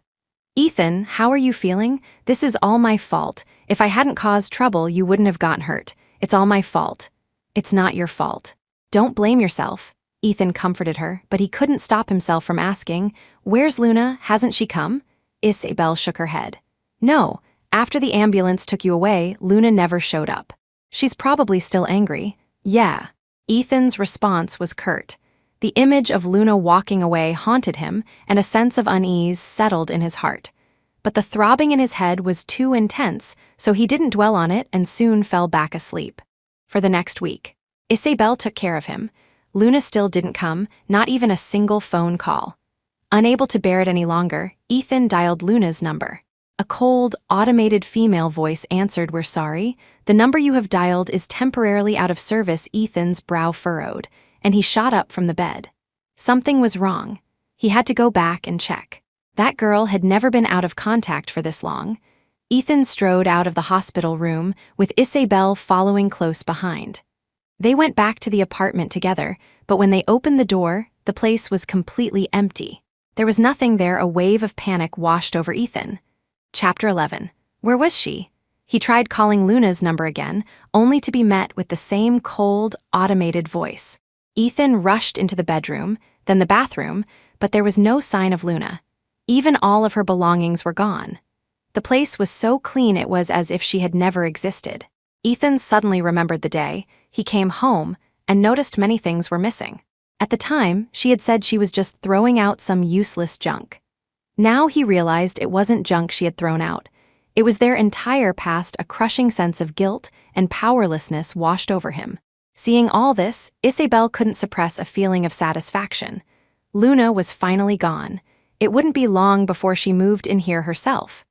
"Ethan, how are you feeling? This is all my fault. If I hadn't caused trouble, you wouldn't have gotten hurt. It's all my fault." "It's not your fault. Don't blame yourself," Ethan comforted her, but he couldn't stop himself from asking, "Where's Luna? Hasn't she come?" Isabel shook her head. "No, after the ambulance took you away, Luna never showed up. She's probably still angry." "Yeah." Ethan's response was curt. The image of Luna walking away haunted him, and a sense of unease settled in his heart. But the throbbing in his head was too intense, so he didn't dwell on it and soon fell back asleep. For the next week, Isabel took care of him. Luna still didn't come, not even a single phone call. Unable to bear it any longer, Ethan dialed Luna's number. A cold, automated female voice answered, "We're sorry. The number you have dialed is temporarily out of service." Ethan's brow furrowed, and he shot up from the bed. Something was wrong. He had to go back and check. That girl had never been out of contact for this long. Ethan strode out of the hospital room, with Isabel following close behind. They went back to the apartment together, but when they opened the door, the place was completely empty. There was nothing there. A wave of panic washed over Ethan. Chapter 11. Where was she? He tried calling Luna's number again, only to be met with the same cold, automated voice. Ethan rushed into the bedroom, then the bathroom, but there was no sign of Luna. Even all of her belongings were gone. The place was so clean it was as if she had never existed. Ethan suddenly remembered the day. He came home and noticed many things were missing. At the time, she had said she was just throwing out some useless junk. Now he realized it wasn't junk she had thrown out. It was their entire past. A crushing sense of guilt and powerlessness washed over him. Seeing all this, Isabel couldn't suppress a feeling of satisfaction. Luna was finally gone. It wouldn't be long before she moved in here herself.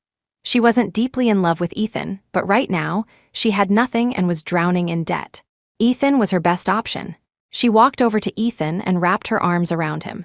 She wasn't deeply in love with Ethan, but right now, she had nothing and was drowning in debt. Ethan was her best option. She walked over to Ethan and wrapped her arms around him.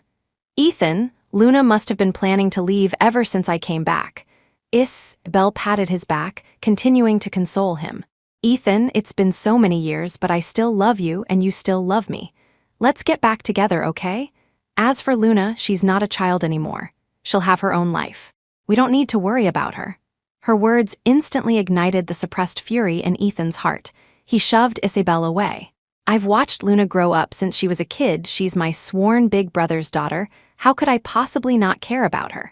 "Ethan, Luna must have been planning to leave ever since I came back." Isabel patted his back, continuing to console him. "Ethan, it's been so many years, but I still love you and you still love me. Let's get back together, okay? As for Luna, she's not a child anymore. She'll have her own life. We don't need to worry about her." Her words instantly ignited the suppressed fury in Ethan's heart. He shoved Isabel away. "I've watched Luna grow up since she was a kid. She's my sworn big brother's daughter. How could I possibly not care about her?"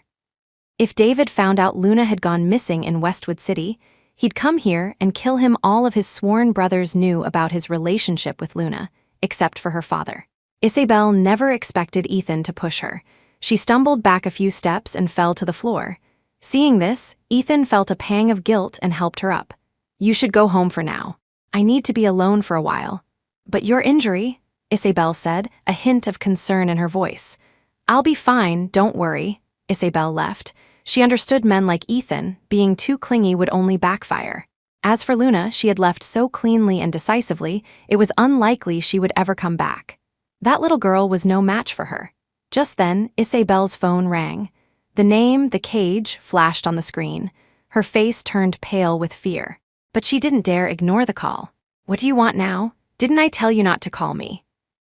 If David found out Luna had gone missing in Westwood City, he'd come here and kill him. All of his sworn brothers knew about his relationship with Luna, except for her father. Isabel never expected Ethan to push her. She stumbled back a few steps and fell to the floor. Seeing this, Ethan felt a pang of guilt and helped her up. "You should go home for now. I need to be alone for a while." "But your injury," Isabel said, a hint of concern in her voice. "I'll be fine, don't worry." Isabel left. She understood men like Ethan, being too clingy would only backfire. As for Luna, she had left so cleanly and decisively, it was unlikely she would ever come back. That little girl was no match for her. Just then, Isabel's phone rang. The name, The Cage, flashed on the screen. Her face turned pale with fear. But she didn't dare ignore the call. "What do you want now? Didn't I tell you not to call me?"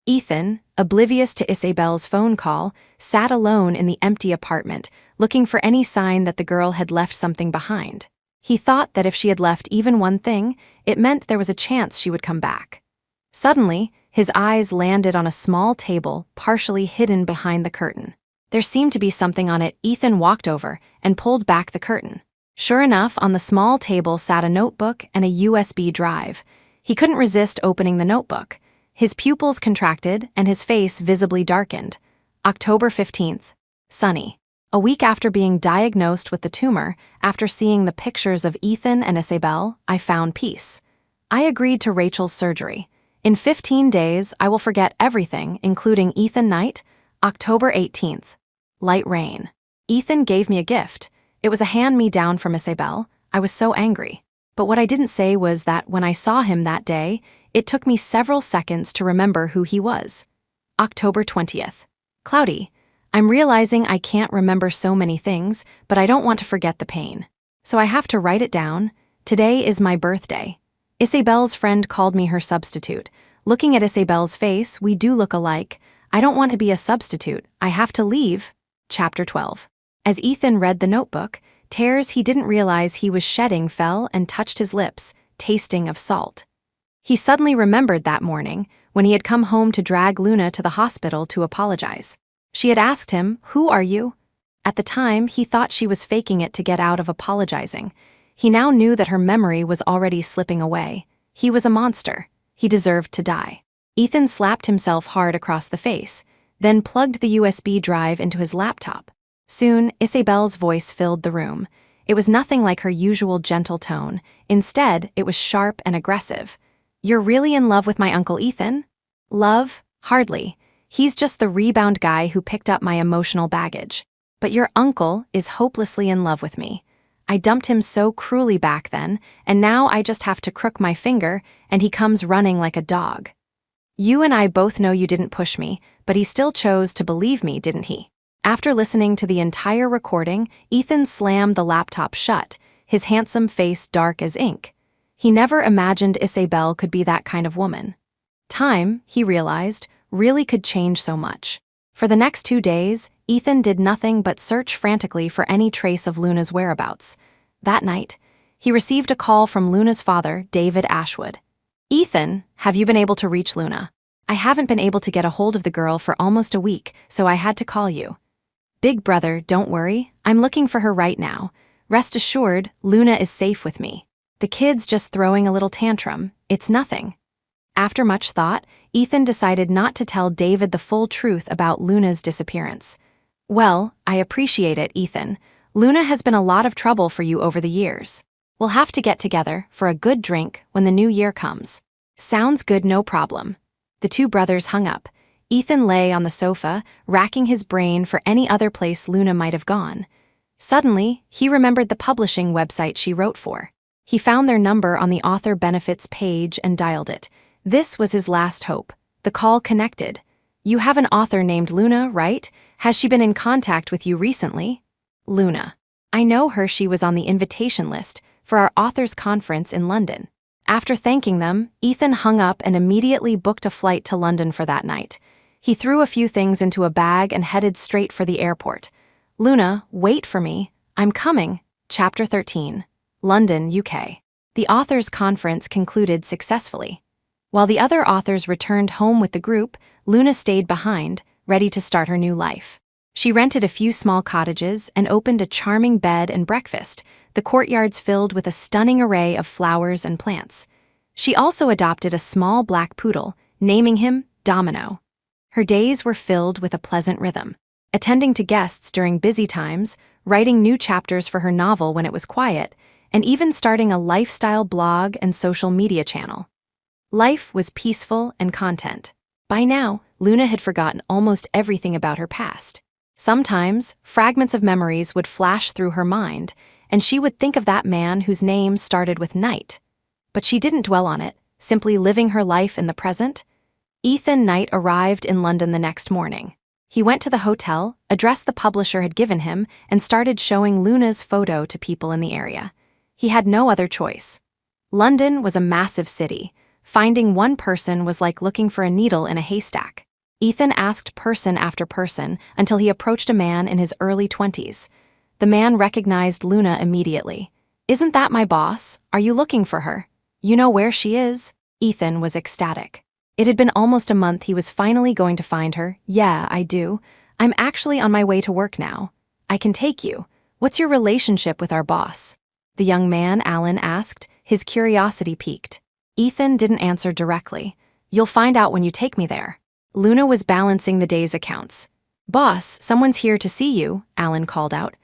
Ethan, oblivious to Isabel's phone call, sat alone in the empty apartment, looking for any sign that the girl had left something behind. He thought that if she had left even one thing, it meant there was a chance she would come back. Suddenly, his eyes landed on a small table partially hidden behind the curtain. There seemed to be something on it. Ethan walked over and pulled back the curtain. Sure enough, on the small table sat a notebook and a USB drive. He couldn't resist opening the notebook. His pupils contracted and his face visibly darkened. October 15th. Sunny. A week after being diagnosed with the tumor, after seeing the pictures of Ethan and Isabel, I found peace. I agreed to Rachel's surgery. In 15 days, I will forget everything, including Ethan Knight. October 18th. Light rain. Ethan gave me a gift. It was a hand-me-down from Isabel. I was so angry. But what I didn't say was that when I saw him that day, it took me several seconds to remember who he was. October 20th. Cloudy. I'm realizing I can't remember so many things, but I don't want to forget the pain. So I have to write it down. Today is my birthday. Isabel's friend called me her substitute. Looking at Isabel's face, we do look alike. I don't want to be a substitute. I have to leave. Chapter 12. As Ethan read the notebook, tears he didn't realize he was shedding fell and touched his lips, tasting of salt. He suddenly remembered that morning, when he had come home to drag Luna to the hospital to apologize. She had asked him, "Who are you?" At the time, he thought she was faking it to get out of apologizing. He now knew that her memory was already slipping away. He was a monster. He deserved to die. Ethan slapped himself hard across the face, then plugged the USB drive into his laptop. Soon, Isabel's voice filled the room. It was nothing like her usual gentle tone. Instead, it was sharp and aggressive. "You're really in love with my Uncle Ethan?" "Love? Hardly. He's just the rebound guy who picked up my emotional baggage. But your uncle is hopelessly in love with me. I dumped him so cruelly back then, and now I just have to crook my finger, and he comes running like a dog. You and I both know you didn't push me, but he still chose to believe me, didn't he?" After listening to the entire recording, Ethan slammed the laptop shut, his handsome face dark as ink. He never imagined Isabel could be that kind of woman. Time, he realized, really could change so much. For the next 2 days, Ethan did nothing but search frantically for any trace of Luna's whereabouts. That night, he received a call from Luna's father, David Ashwood. "Ethan, have you been able to reach Luna? I haven't been able to get a hold of the girl for almost a week, so I had to call you." "Big brother, don't worry. I'm looking for her right now. Rest assured, Luna is safe with me. The kid's just throwing a little tantrum. It's nothing." After much thought, Ethan decided not to tell David the full truth about Luna's disappearance. "Well, I appreciate it, Ethan. Luna has been a lot of trouble for you over the years. We'll have to get together for a good drink when the new year comes." "Sounds good, no problem." The two brothers hung up. Ethan lay on the sofa, racking his brain for any other place Luna might have gone. Suddenly, he remembered the publishing website she wrote for. He found their number on the author benefits page and dialed it. This was his last hope. The call connected. "You have an author named Luna, right? Has she been in contact with you recently?" "Luna. I know her. She was on the invitation list for our authors' conference in London." After thanking them, Ethan hung up and immediately booked a flight to London for that night. He threw a few things into a bag and headed straight for the airport. "Luna, wait for me. I'm coming." Chapter 13. London, UK. The authors' conference concluded successfully. While the other authors returned home with the group, Luna stayed behind, ready to start her new life. She rented a few small cottages and opened a charming bed and breakfast, the courtyards filled with a stunning array of flowers and plants. She also adopted a small black poodle, naming him Domino. Her days were filled with a pleasant rhythm, attending to guests during busy times, writing new chapters for her novel when it was quiet, and even starting a lifestyle blog and social media channel. Life was peaceful and content. By now, Luna had forgotten almost everything about her past. Sometimes, fragments of memories would flash through her mind, and she would think of that man whose name started with Knight. But she didn't dwell on it, simply living her life in the present. Ethan Knight arrived in London the next morning. He went to the hotel, addressed the publisher had given him, and started showing Luna's photo to people in the area. He had no other choice. London was a massive city. Finding one person was like looking for a needle in a haystack. Ethan asked person after person until he approached a man in his early 20s. The man recognized Luna immediately. "Isn't that my boss? Are you looking for her? You know where she is?" Ethan was ecstatic. It had been almost a month. He was finally going to find her. "Yeah, I do. I'm actually on my way to work now. I can take you. What's your relationship with our boss?" The young man, Alan, asked, his curiosity piqued. Ethan didn't answer directly. "You'll find out when you take me there." Luna was balancing the day's accounts. "Boss, someone's here to see you," Alan called out.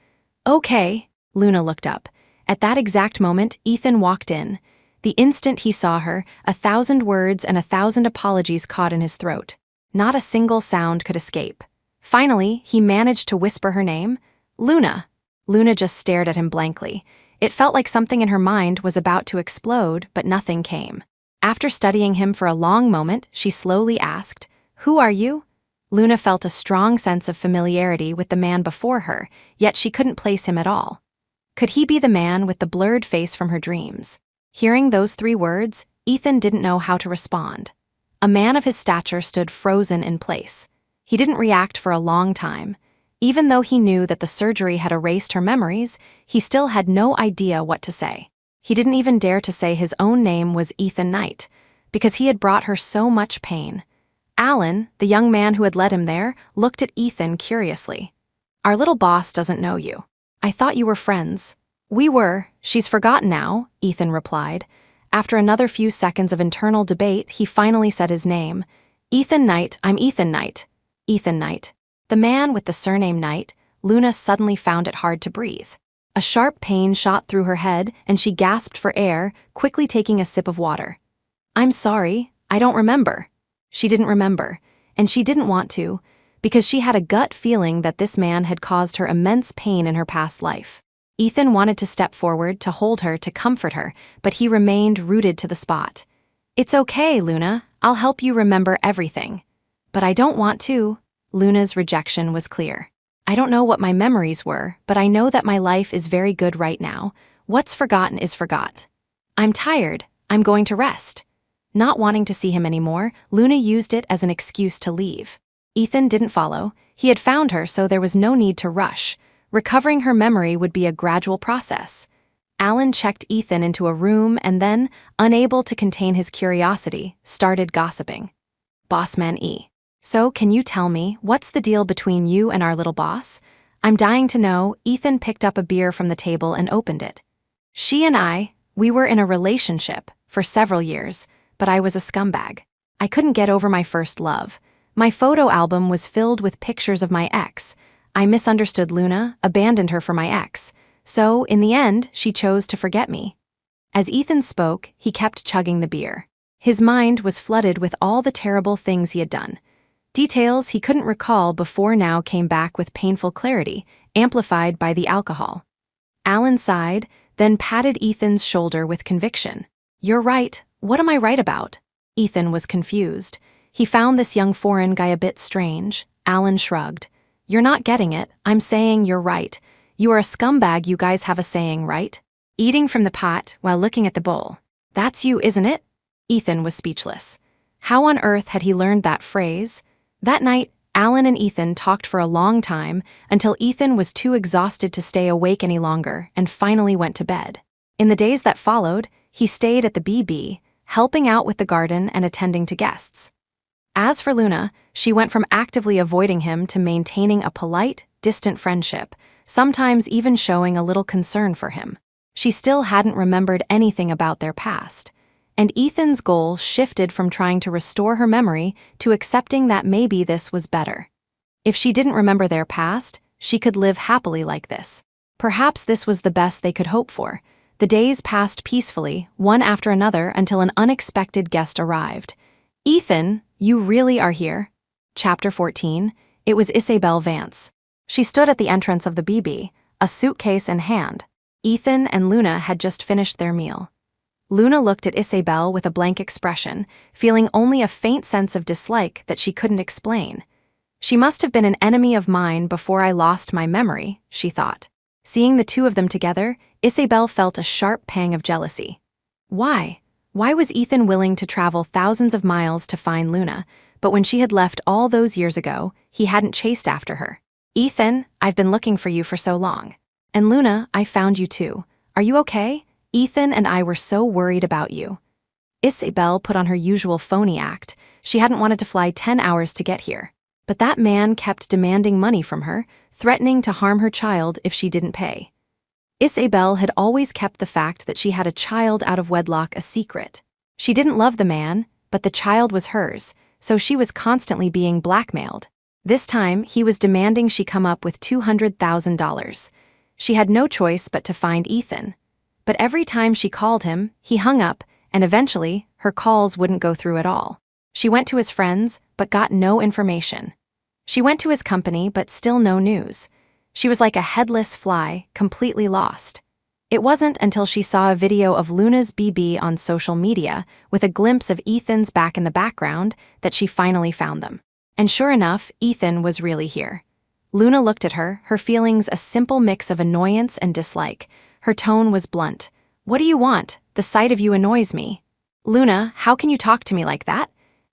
"Okay." Luna looked up. At that exact moment, Ethan walked in. The instant he saw her, 1,000 words and 1,000 apologies caught in his throat. Not a single sound could escape. Finally, he managed to whisper her name. "Luna." Luna just stared at him blankly. It felt like something in her mind was about to explode, but nothing came. After studying him for a long moment, she slowly asked, "Who are you?" Luna felt a strong sense of familiarity with the man before her, yet she couldn't place him at all. Could he be the man with the blurred face from her dreams? Hearing those 3 words, Ethan didn't know how to respond. A man of his stature stood frozen in place. He didn't react for a long time. Even though he knew that the surgery had erased her memories, he still had no idea what to say. He didn't even dare to say his own name was Ethan Knight, because he had brought her so much pain. Alan, the young man who had led him there, looked at Ethan curiously. "Our little boss doesn't know you. I thought you were friends." "We were. She's forgotten now," Ethan replied. After another few seconds of internal debate, he finally said his name. "Ethan Knight, I'm Ethan Knight." Ethan Knight. The man with the surname Knight. Luna suddenly found it hard to breathe. A sharp pain shot through her head, and she gasped for air, quickly taking a sip of water. "I'm sorry, I don't remember." She didn't remember, and she didn't want to, because she had a gut feeling that this man had caused her immense pain in her past life. Ethan wanted to step forward, to hold her, to comfort her, but he remained rooted to the spot. "It's okay, Luna. I'll help you remember everything." "But I don't want to." Luna's rejection was clear. "I don't know what my memories were, but I know that my life is very good right now. What's forgotten is forgot. I'm tired. I'm going to rest." Not wanting to see him anymore, Luna used it as an excuse to leave. Ethan didn't follow. He had found her, so there was no need to rush. Recovering her memory would be a gradual process. Alan checked Ethan into a room and then, unable to contain his curiosity, started gossiping. Bossman E. So, can you tell me, what's the deal between you and our little boss? I'm dying to know. Ethan picked up a beer from the table and opened it. She and we were in a relationship for several years, but I was a scumbag. I couldn't get over my first love. My photo album was filled with pictures of my ex. I misunderstood Luna, abandoned her for my ex. So, in the end, she chose to forget me. As Ethan spoke, he kept chugging the beer. His mind was flooded with all the terrible things he had done. Details he couldn't recall before now came back with painful clarity, amplified by the alcohol. Alan sighed, then patted Ethan's shoulder with conviction. You're right. What am I right about? Ethan was confused. He found this young foreign guy a bit strange. Alan shrugged. You're not getting it. I'm saying you're right. You are a scumbag, you guys have a saying, right? Eating from the pot while looking at the bowl. That's you, isn't it? Ethan was speechless. How on earth had he learned that phrase? That night, Alan and Ethan talked for a long time until Ethan was too exhausted to stay awake any longer and finally went to bed. In the days that followed, he stayed at the BB, helping out with the garden and attending to guests. As for Luna, she went from actively avoiding him to maintaining a polite, distant friendship, sometimes even showing a little concern for him. She still hadn't remembered anything about their past, and Ethan's goal shifted from trying to restore her memory to accepting that maybe this was better. If she didn't remember their past, she could live happily like this. Perhaps this was the best they could hope for. The days passed peacefully, one after another, until an unexpected guest arrived. Ethan, you really are here? Chapter 14. It was Isabel Vance. She stood at the entrance of the BB, a suitcase in hand. Ethan and Luna had just finished their meal. Luna looked at Isabel with a blank expression, feeling only a faint sense of dislike that she couldn't explain. She must have been an enemy of mine before I lost my memory, she thought. Seeing the two of them together, Isabel felt a sharp pang of jealousy. Why? Why was Ethan willing to travel thousands of miles to find Luna, but when she had left all those years ago, he hadn't chased after her? Ethan, I've been looking for you for so long. And Luna, I found you too. Are you okay? Ethan and I were so worried about you. Isabel put on her usual phony act. She hadn't wanted to fly 10 hours to get here. But that man kept demanding money from her, threatening to harm her child if she didn't pay. Isabel had always kept the fact that she had a child out of wedlock a secret. She didn't love the man, but the child was hers, so she was constantly being blackmailed. This time, he was demanding she come up with $200,000. She had no choice but to find Ethan. But every time she called him, he hung up, and eventually, her calls wouldn't go through at all. She went to his friends, but got no information. She went to his company, but still no news. She was like a headless fly, completely lost. It wasn't until she saw a video of Luna's BB on social media, with a glimpse of Ethan's back in the background, that she finally found them. And sure enough, Ethan was really here. Luna looked at her, her feelings a simple mix of annoyance and dislike. Her tone was blunt. What do you want? The sight of you annoys me. Luna, how can you talk to me like that?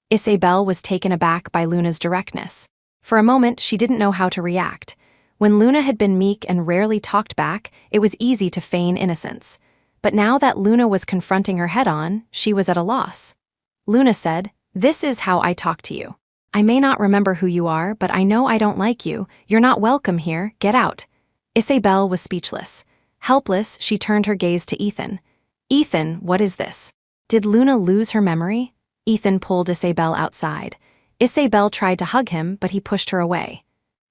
Isabel was taken aback by Luna's directness. For a moment, she didn't know how to react. When Luna had been meek and rarely talked back, it was easy to feign innocence. But now that Luna was confronting her head-on, she was at a loss. Luna said, "This is how I talk to you. I may not remember who you are, but I know I don't like you. You're not welcome here. Get out." Isabel was speechless. Helpless, she turned her gaze to Ethan. Ethan, what is this? Did Luna lose her memory? Ethan pulled Isabel outside. Isabel tried to hug him, but he pushed her away.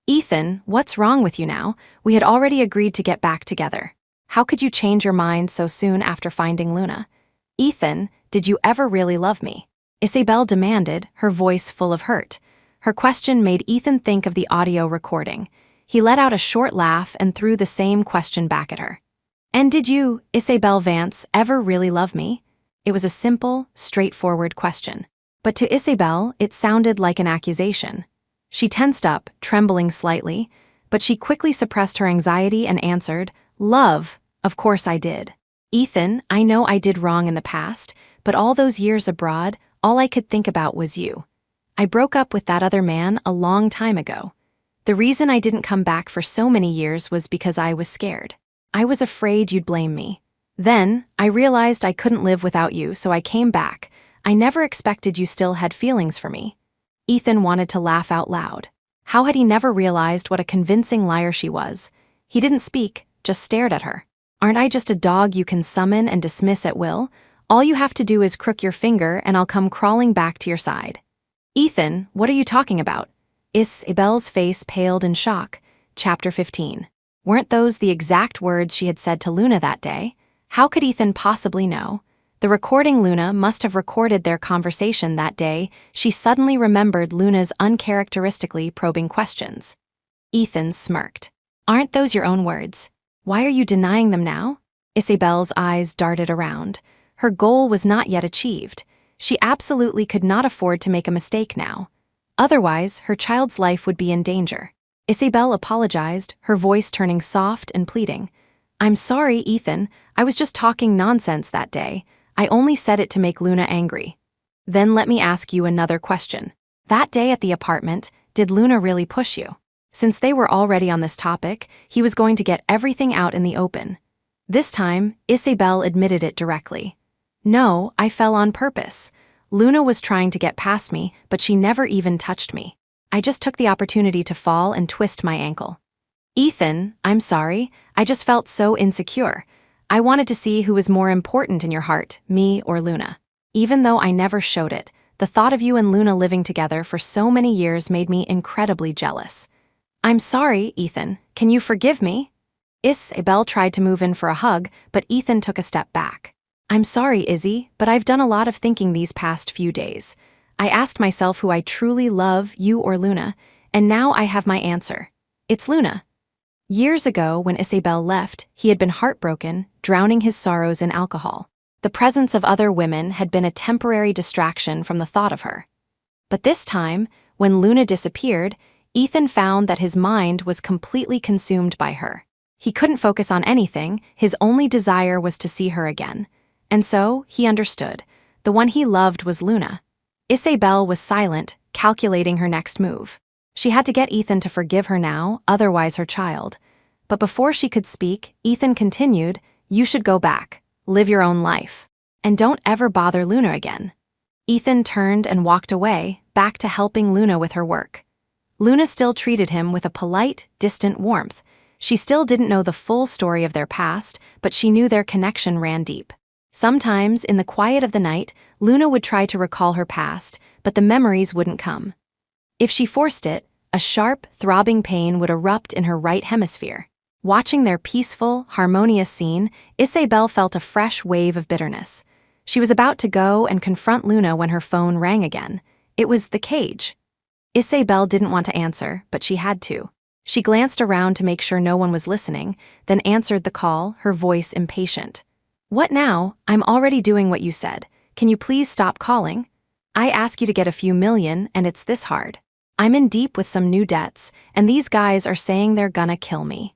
Ethan, what's wrong with you now? We had already agreed to get back together. How could you change your mind so soon after finding Luna? Ethan, did you ever really love me? Isabel demanded, her voice full of hurt. Her question made Ethan think of the audio recording. He let out a short laugh and threw the same question back at her. And did you, Isabel Vance, ever really love me? It was a simple, straightforward question. But to Isabel, it sounded like an accusation. She tensed up, trembling slightly, but she quickly suppressed her anxiety and answered, "Love, of course I did. Ethan, I know I did wrong in the past, but all those years abroad, all I could think about was you. I broke up with that other man a long time ago. The reason I didn't come back for so many years was because I was scared. I was afraid you'd blame me. Then, I realized I couldn't live without you, so I came back. I never expected you still had feelings for me. Ethan wanted to laugh out loud. How had he never realized what a convincing liar she was? He didn't speak, just stared at her. Aren't I just a dog you can summon and dismiss at will? All you have to do is crook your finger and I'll come crawling back to your side. Ethan, what are you talking about? Isabel's face paled in shock. Chapter 15. Weren't those the exact words she had said to Luna that day? How could Ethan possibly know? The recording Luna must have recorded their conversation that day. She suddenly remembered Luna's uncharacteristically probing questions. Ethan smirked. Aren't those your own words? Why are you denying them now? Isabel's eyes darted around. Her goal was not yet achieved. She absolutely could not afford to make a mistake now. Otherwise, her child's life would be in danger. Isabel apologized, her voice turning soft and pleading. I'm sorry, Ethan. I was just talking nonsense that day. I only said it to make Luna angry. Then let me ask you another question. That day at the apartment, did Luna really push you? Since they were already on this topic, he was going to get everything out in the open. This time, Isabel admitted it directly. No, I fell on purpose. Luna was trying to get past me, but she never even touched me. I just took the opportunity to fall and twist my ankle. Ethan, I'm sorry. I just felt so insecure. I wanted to see who was more important in your heart, me or Luna. Even though I never showed it, the thought of you and Luna living together for so many years made me incredibly jealous. I'm sorry, Ethan. Can you forgive me? Isabel tried to move in for a hug, but Ethan took a step back. I'm sorry, Izzy, but I've done a lot of thinking these past few days. I asked myself who I truly love, you or Luna, and now I have my answer. It's Luna. Years ago, when Isabel left, he had been heartbroken, drowning his sorrows in alcohol. The presence of other women had been a temporary distraction from the thought of her. But this time, when Luna disappeared, Ethan found that his mind was completely consumed by her. He couldn't focus on anything, his only desire was to see her again. And so, he understood. The one he loved was Luna. Isabel was silent, calculating her next move. She had to get Ethan to forgive her now, otherwise her child. But before she could speak, Ethan continued, You should go back, live your own life, and don't ever bother Luna again. Ethan turned and walked away, back to helping Luna with her work. Luna still treated him with a polite, distant warmth. She still didn't know the full story of their past, but she knew their connection ran deep. Sometimes, in the quiet of the night, Luna would try to recall her past, but the memories wouldn't come. If she forced it, a sharp, throbbing pain would erupt in her right hemisphere. Watching their peaceful, harmonious scene, Isabel felt a fresh wave of bitterness. She was about to go and confront Luna when her phone rang again. It was the cage. Isabel didn't want to answer, but she had to. She glanced around to make sure no one was listening, then answered the call, her voice impatient. What now? I'm already doing what you said. Can you please stop calling? I ask you to get a few million, and it's this hard. I'm in deep with some new debts, and these guys are saying they're gonna kill me.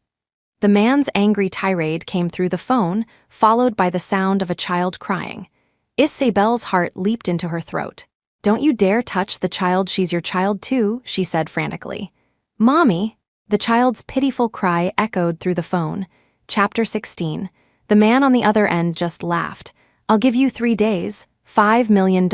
The man's angry tirade came through the phone, followed by the sound of a child crying. Isabel's heart leaped into her throat. Don't you dare touch the child, she's your child too, she said frantically. Mommy! The child's pitiful cry echoed through the phone. Chapter 16. The man on the other end just laughed. I'll give you 3 days, $5 million.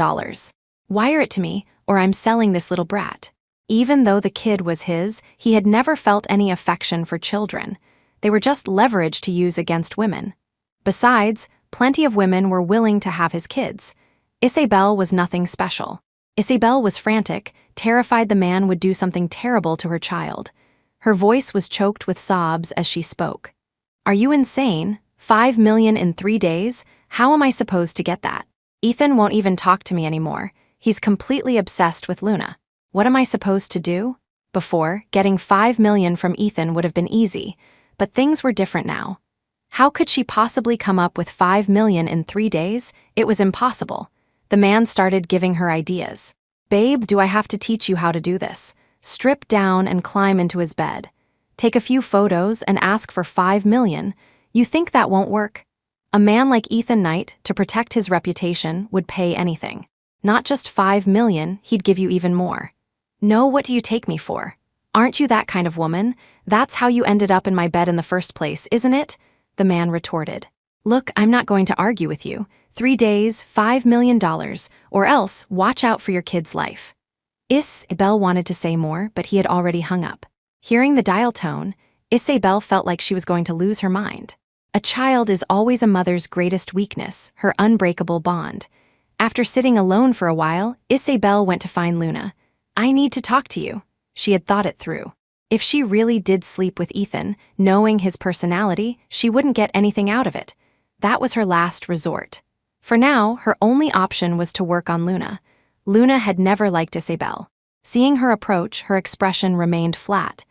Wire it to me, or I'm selling this little brat. Even though the kid was his, he had never felt any affection for children. They were just leverage to use against women. Besides, plenty of women were willing to have his kids. Isabel was nothing special. Isabel was frantic, terrified the man would do something terrible to her child. Her voice was choked with sobs as she spoke. Are you insane? $5 million in 3 days? How am I supposed to get that? Ethan won't even talk to me anymore. He's completely obsessed with Luna. What am I supposed to do? Before, getting $5 million from Ethan would have been easy, but things were different now. How could she possibly come up with $5 million in 3 days? It was impossible. The man started giving her ideas. Babe, do I have to teach you how to do this? Strip down and climb into his bed. Take a few photos and ask for $5 million. You think that won't work? A man like Ethan Knight, to protect his reputation, would pay anything. Not just $5 million, he'd give you even more. No, what do you take me for? Aren't you that kind of woman? That's how you ended up in my bed in the first place, isn't it? The man retorted. Look, I'm not going to argue with you. 3 days, $5 million, or else watch out for your kid's life. Isabel wanted to say more, but he had already hung up. Hearing the dial tone, Isabel felt like she was going to lose her mind. A child is always a mother's greatest weakness, her unbreakable bond. After sitting alone for a while, Isabel went to find Luna. I need to talk to you. She had thought it through. If she really did sleep with Ethan, knowing his personality, she wouldn't get anything out of it. That was her last resort. For now, her only option was to work on Luna. Luna had never liked Isabel. Seeing her approach, her expression remained flat.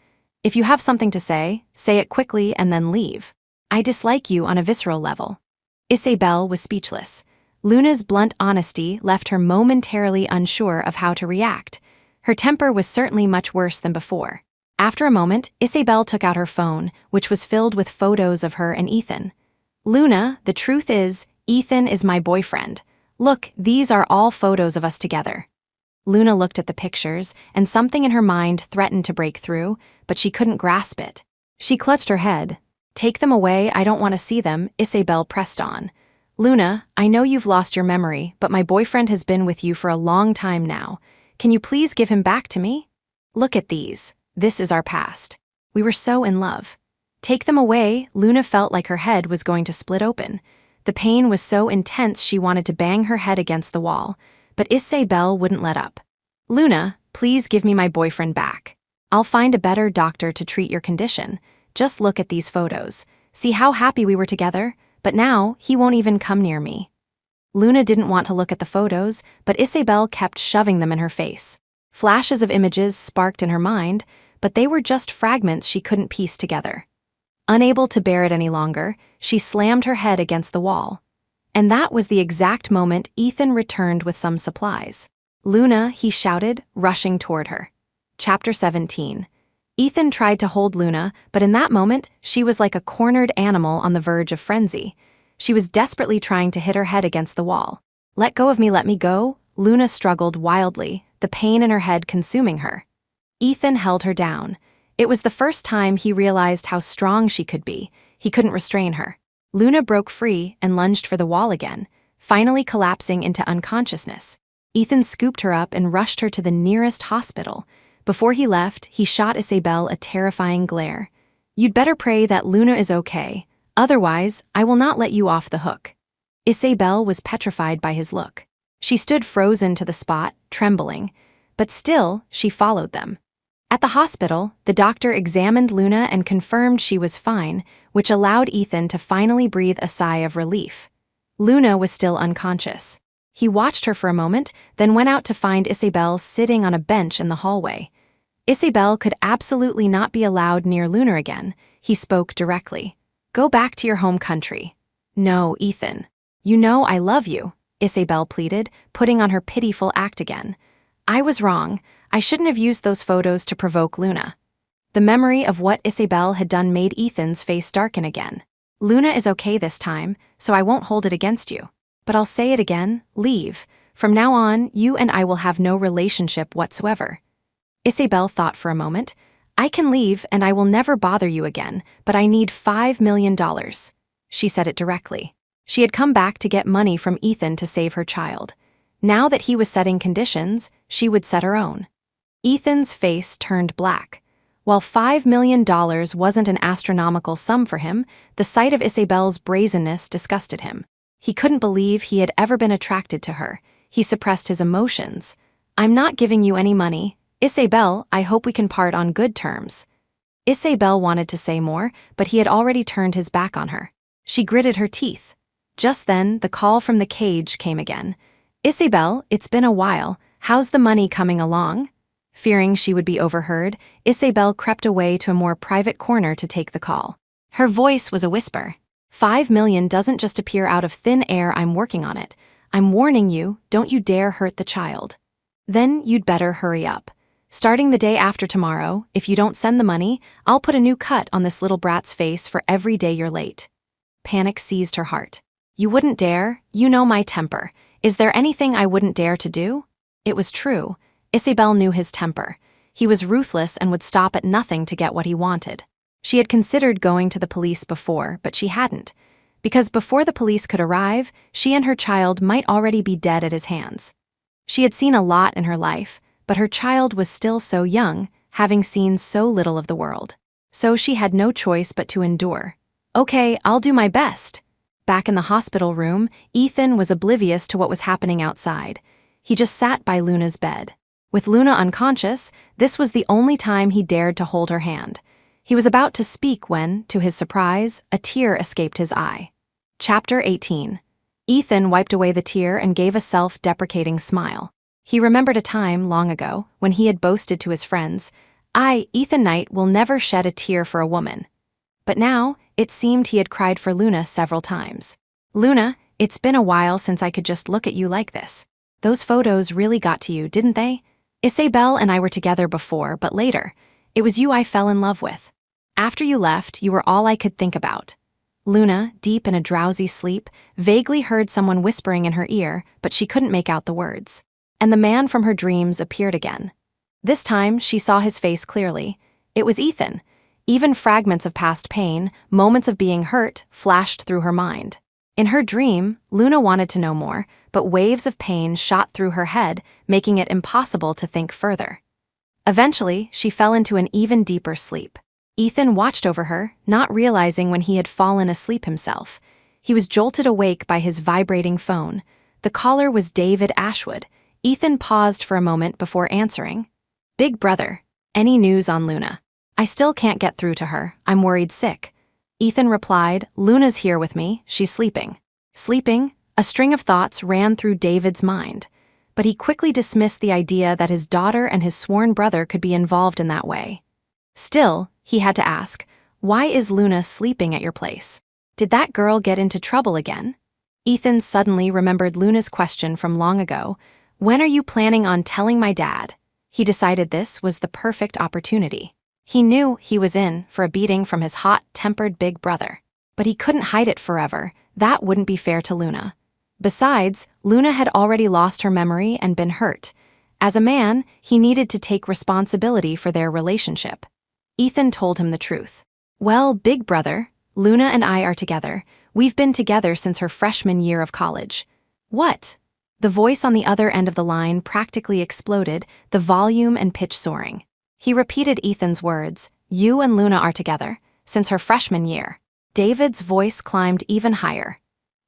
If you have something to say it quickly and then leave. I dislike you on a visceral level. Isabel was speechless. Luna's blunt honesty left her momentarily unsure of how to react. Her temper was certainly much worse than before. After a moment, Isabel took out her phone, which was filled with photos of her and Ethan. Luna, the truth is, Ethan is my boyfriend. Look, these are all photos of us together. Luna looked at the pictures, and something in her mind threatened to break through, but she couldn't grasp it. She clutched her head. Take them away, I don't want to see them, Isabel pressed on. Luna, I know you've lost your memory, but my boyfriend has been with you for a long time now. Can you please give him back to me? Look at these. This is our past. We were so in love. Take them away, Luna felt like her head was going to split open. The pain was so intense she wanted to bang her head against the wall, but Isabel wouldn't let up. Luna, please give me my boyfriend back. I'll find a better doctor to treat your condition. Just look at these photos. See how happy we were together? But now, he won't even come near me. Luna didn't want to look at the photos, but Isabel kept shoving them in her face. Flashes of images sparked in her mind, but they were just fragments she couldn't piece together. Unable to bear it any longer, she slammed her head against the wall. And that was the exact moment Ethan returned with some supplies. Luna, he shouted, rushing toward her. Chapter 17. Ethan tried to hold Luna, but in that moment, she was like a cornered animal on the verge of frenzy. She was desperately trying to hit her head against the wall. Let go of me, let me go, Luna struggled wildly, the pain in her head consuming her. Ethan held her down. It was the first time he realized how strong she could be. He couldn't restrain her. Luna broke free and lunged for the wall again, finally collapsing into unconsciousness. Ethan scooped her up and rushed her to the nearest hospital. Before he left, he shot Isabel a terrifying glare. You'd better pray that Luna is okay. Otherwise, I will not let you off the hook. Isabel was petrified by his look. She stood frozen to the spot, trembling. But still, she followed them. At the hospital, the doctor examined Luna and confirmed she was fine, which allowed Ethan to finally breathe a sigh of relief. Luna was still unconscious. He watched her for a moment, then went out to find Isabel sitting on a bench in the hallway. Isabel could absolutely not be allowed near Luna again. He spoke directly. Go back to your home country. No, Ethan. You know I love you, Isabel pleaded, putting on her pitiful act again. I was wrong. I shouldn't have used those photos to provoke Luna. The memory of what Isabel had done made Ethan's face darken again. Luna is okay this time, so I won't hold it against you. But I'll say it again, leave. From now on, you and I will have no relationship whatsoever. Isabel thought for a moment. I can leave and I will never bother you again, but I need $5 million. She said it directly. She had come back to get money from Ethan to save her child. Now that he was setting conditions, she would set her own. Ethan's face turned black. While $5 million wasn't an astronomical sum for him, the sight of Isabel's brazenness disgusted him. He couldn't believe he had ever been attracted to her. He suppressed his emotions. I'm not giving you any money. Isabel, I hope we can part on good terms. Isabel wanted to say more, but he had already turned his back on her. She gritted her teeth. Just then, the call from the cage came again. Isabel, it's been a while. How's the money coming along? Fearing she would be overheard, Isabel crept away to a more private corner to take the call. Her voice was a whisper. $5 million doesn't just appear out of thin air, I'm working on it. I'm warning you, don't you dare hurt the child. Then you'd better hurry up. Starting the day after tomorrow, if you don't send the money, I'll put a new cut on this little brat's face for every day you're late. Panic seized her heart. You wouldn't dare, you know my temper. Is there anything I wouldn't dare to do? It was true. Isabel knew his temper. He was ruthless and would stop at nothing to get what he wanted. She had considered going to the police before, but she hadn't. because before the police could arrive, she and her child might already be dead at his hands. She had seen a lot in her life, but her child was still so young, having seen so little of the world. So she had no choice but to endure. "Okay, I'll do my best." Back in the hospital room, Ethan was oblivious to what was happening outside. He just sat by Luna's bed. With Luna unconscious, this was the only time he dared to hold her hand. He was about to speak when, to his surprise, a tear escaped his eye. Chapter 18. Ethan wiped away the tear and gave a self-deprecating smile. He remembered a time, long ago, when he had boasted to his friends, "I, Ethan Knight, will never shed a tear for a woman." But now, it seemed he had cried for Luna several times. "Luna, it's been a while since I could just look at you like this. Those photos really got to you, didn't they? Isabel and I were together before, but later, it was you I fell in love with. After you left, you were all I could think about." Luna, deep in a drowsy sleep, vaguely heard someone whispering in her ear, but she couldn't make out the words. And the man from her dreams appeared again. This time, she saw his face clearly. It was Ethan. Even fragments of past pain, moments of being hurt, flashed through her mind. In her dream, Luna wanted to know more, but waves of pain shot through her head, making it impossible to think further. Eventually, she fell into an even deeper sleep. Ethan watched over her, not realizing when he had fallen asleep himself. He was jolted awake by his vibrating phone. The caller was David Ashwood. Ethan paused for a moment before answering. "Big brother, any news on Luna? I still can't get through to her. I'm worried sick." Ethan replied, "Luna's here with me. She's sleeping." Sleeping? A string of thoughts ran through David's mind. But he quickly dismissed the idea that his daughter and his sworn brother could be involved in that way. Still, he had to ask, why is Luna sleeping at your place? Did that girl get into trouble again? Ethan suddenly remembered Luna's question from long ago. "When are you planning on telling my dad?" He decided this was the perfect opportunity. He knew he was in for a beating from his hot-tempered big brother. But he couldn't hide it forever. That wouldn't be fair to Luna. Besides, Luna had already lost her memory and been hurt. As a man, he needed to take responsibility for their relationship. Ethan told him the truth. "Well, big brother, Luna and I are together. We've been together since her freshman year of college." "What?" The voice on the other end of the line practically exploded, the volume and pitch soaring. He repeated Ethan's words, "You and Luna are together, since her freshman year." David's voice climbed even higher.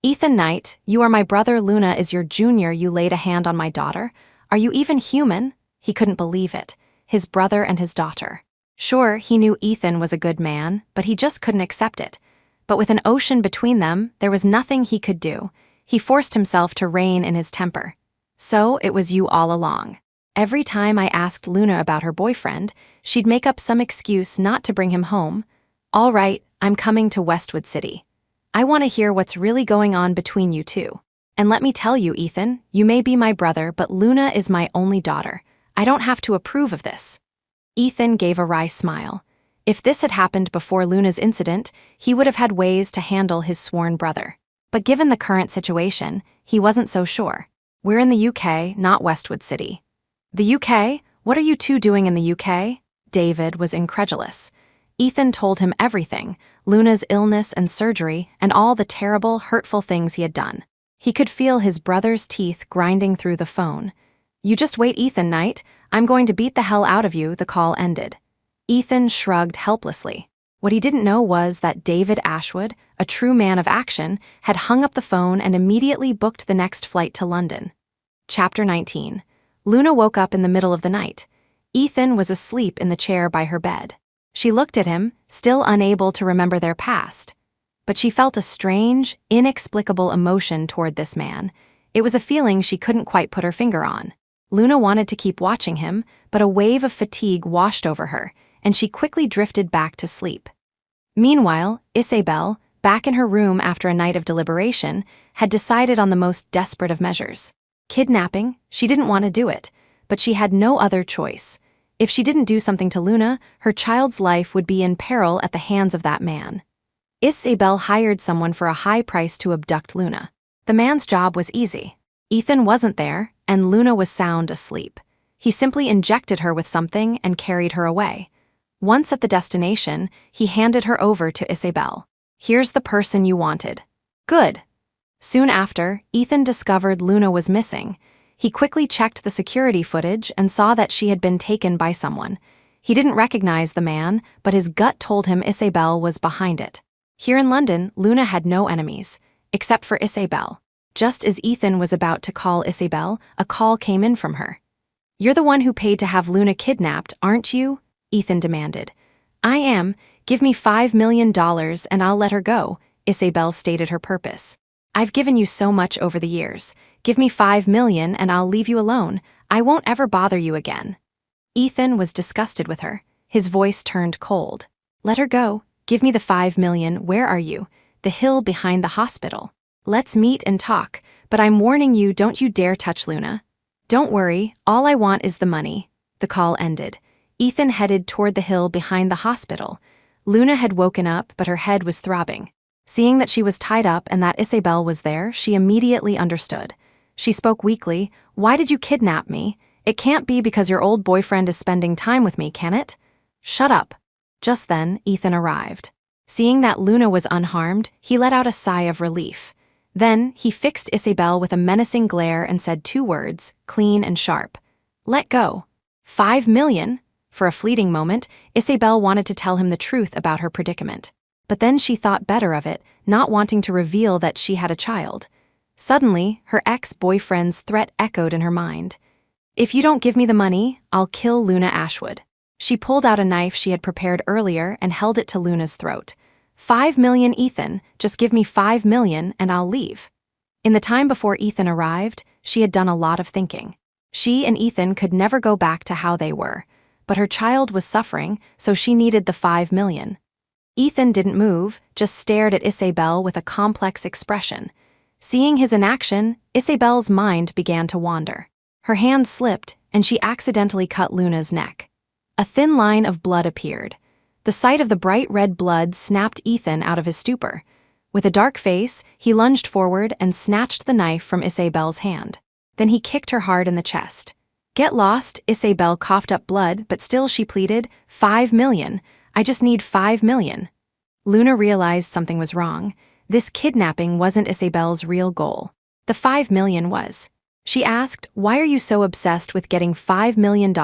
"Ethan Knight, you are my brother. Luna is your junior. You laid a hand on my daughter. Are you even human?" He couldn't believe it. His brother and his daughter. Sure, he knew Ethan was a good man, but he just couldn't accept it. But with an ocean between them, there was nothing he could do. He forced himself to rein in his temper. "So it was you all along." Every time I asked Luna about her boyfriend, she'd make up some excuse not to bring him home. "All right, I'm coming to Westwood City. I want to hear what's really going on between you two. And let me tell you, Ethan, you may be my brother, but Luna is my only daughter. I don't have to approve of this." Ethan gave a wry smile. If this had happened before Luna's incident, he would have had ways to handle his sworn brother. But given the current situation, he wasn't so sure. "We're in the UK, not Westwood City." "The UK? What are you two doing in the UK?" David was incredulous. Ethan told him everything, Luna's illness and surgery, and all the terrible, hurtful things he had done. He could feel his brother's teeth grinding through the phone. "You just wait, Ethan Knight. I'm going to beat the hell out of you." The call ended. Ethan shrugged helplessly. What he didn't know was that David Ashwood, a true man of action, had hung up the phone and immediately booked the next flight to London. Chapter 19. Luna woke up in the middle of the night. Ethan was asleep in the chair by her bed. She looked at him, still unable to remember their past. But she felt a strange, inexplicable emotion toward this man. It was a feeling she couldn't quite put her finger on. Luna wanted to keep watching him, but a wave of fatigue washed over her, and she quickly drifted back to sleep. Meanwhile, Isabel, back in her room after a night of deliberation, had decided on the most desperate of measures. Kidnapping. She didn't want to do it, but she had no other choice. If she didn't do something to Luna, her child's life would be in peril at the hands of that man. Isabel hired someone for a high price to abduct Luna. The man's job was easy. Ethan wasn't there, and Luna was sound asleep. He simply injected her with something and carried her away. Once at the destination, he handed her over to Isabel. "Here's the person you wanted." Good. Soon after, Ethan discovered Luna was missing. He quickly checked the security footage and saw that she had been taken by someone. He didn't recognize the man, but his gut told him Isabel was behind it. Here in London, Luna had no enemies, except for Isabel. Just as Ethan was about to call Isabel, a call came in from her. "You're the one who paid to have Luna kidnapped, aren't you?" Ethan demanded. "I am. Give me $5 million and I'll let her go," Isabel stated her purpose. "I've given you so much over the years. Give me $5 million and I'll leave you alone. I won't ever bother you again." Ethan was disgusted with her. His voice turned cold. "Let her go. Give me the $5 million. Where are you?" "The hill behind the hospital." "Let's meet and talk, but I'm warning you, don't you dare touch Luna." "Don't worry, all I want is the money." The call ended. Ethan headed toward the hill behind the hospital. Luna had woken up, but her head was throbbing. Seeing that she was tied up and that Isabel was there, she immediately understood. She spoke weakly. "Why did you kidnap me? It can't be because your old boyfriend is spending time with me, can it?" "Shut up." Just then, Ethan arrived. Seeing that Luna was unharmed, he let out a sigh of relief. Then, he fixed Isabel with a menacing glare and said 2 words, clean and sharp. "Let go." $5 million? For a fleeting moment, Isabel wanted to tell him the truth about her predicament. But then she thought better of it, not wanting to reveal that she had a child. Suddenly, her ex-boyfriend's threat echoed in her mind. "If you don't give me the money, I'll kill Luna Ashwood." She pulled out a knife she had prepared earlier and held it to Luna's throat. $5 million, Ethan. Just give me $5 million and I'll leave." In the time before Ethan arrived, she had done a lot of thinking. She and Ethan could never go back to how they were. But her child was suffering, so she needed the $5 million. Ethan didn't move, just stared at Isabel with a complex expression. Seeing his inaction, Isabel's mind began to wander. Her hand slipped, and she accidentally cut Luna's neck. A thin line of blood appeared. The sight of the bright red blood snapped Ethan out of his stupor. With a dark face, he lunged forward and snatched the knife from Isabel's hand. Then he kicked her hard in the chest. "Get lost," Isabel coughed up blood, but still she pleaded, $5 million. "I just need $5 million. Luna realized something was wrong. This kidnapping wasn't Isabel's real goal. The $5 million was. She asked, "Why are you so obsessed with getting $5 million?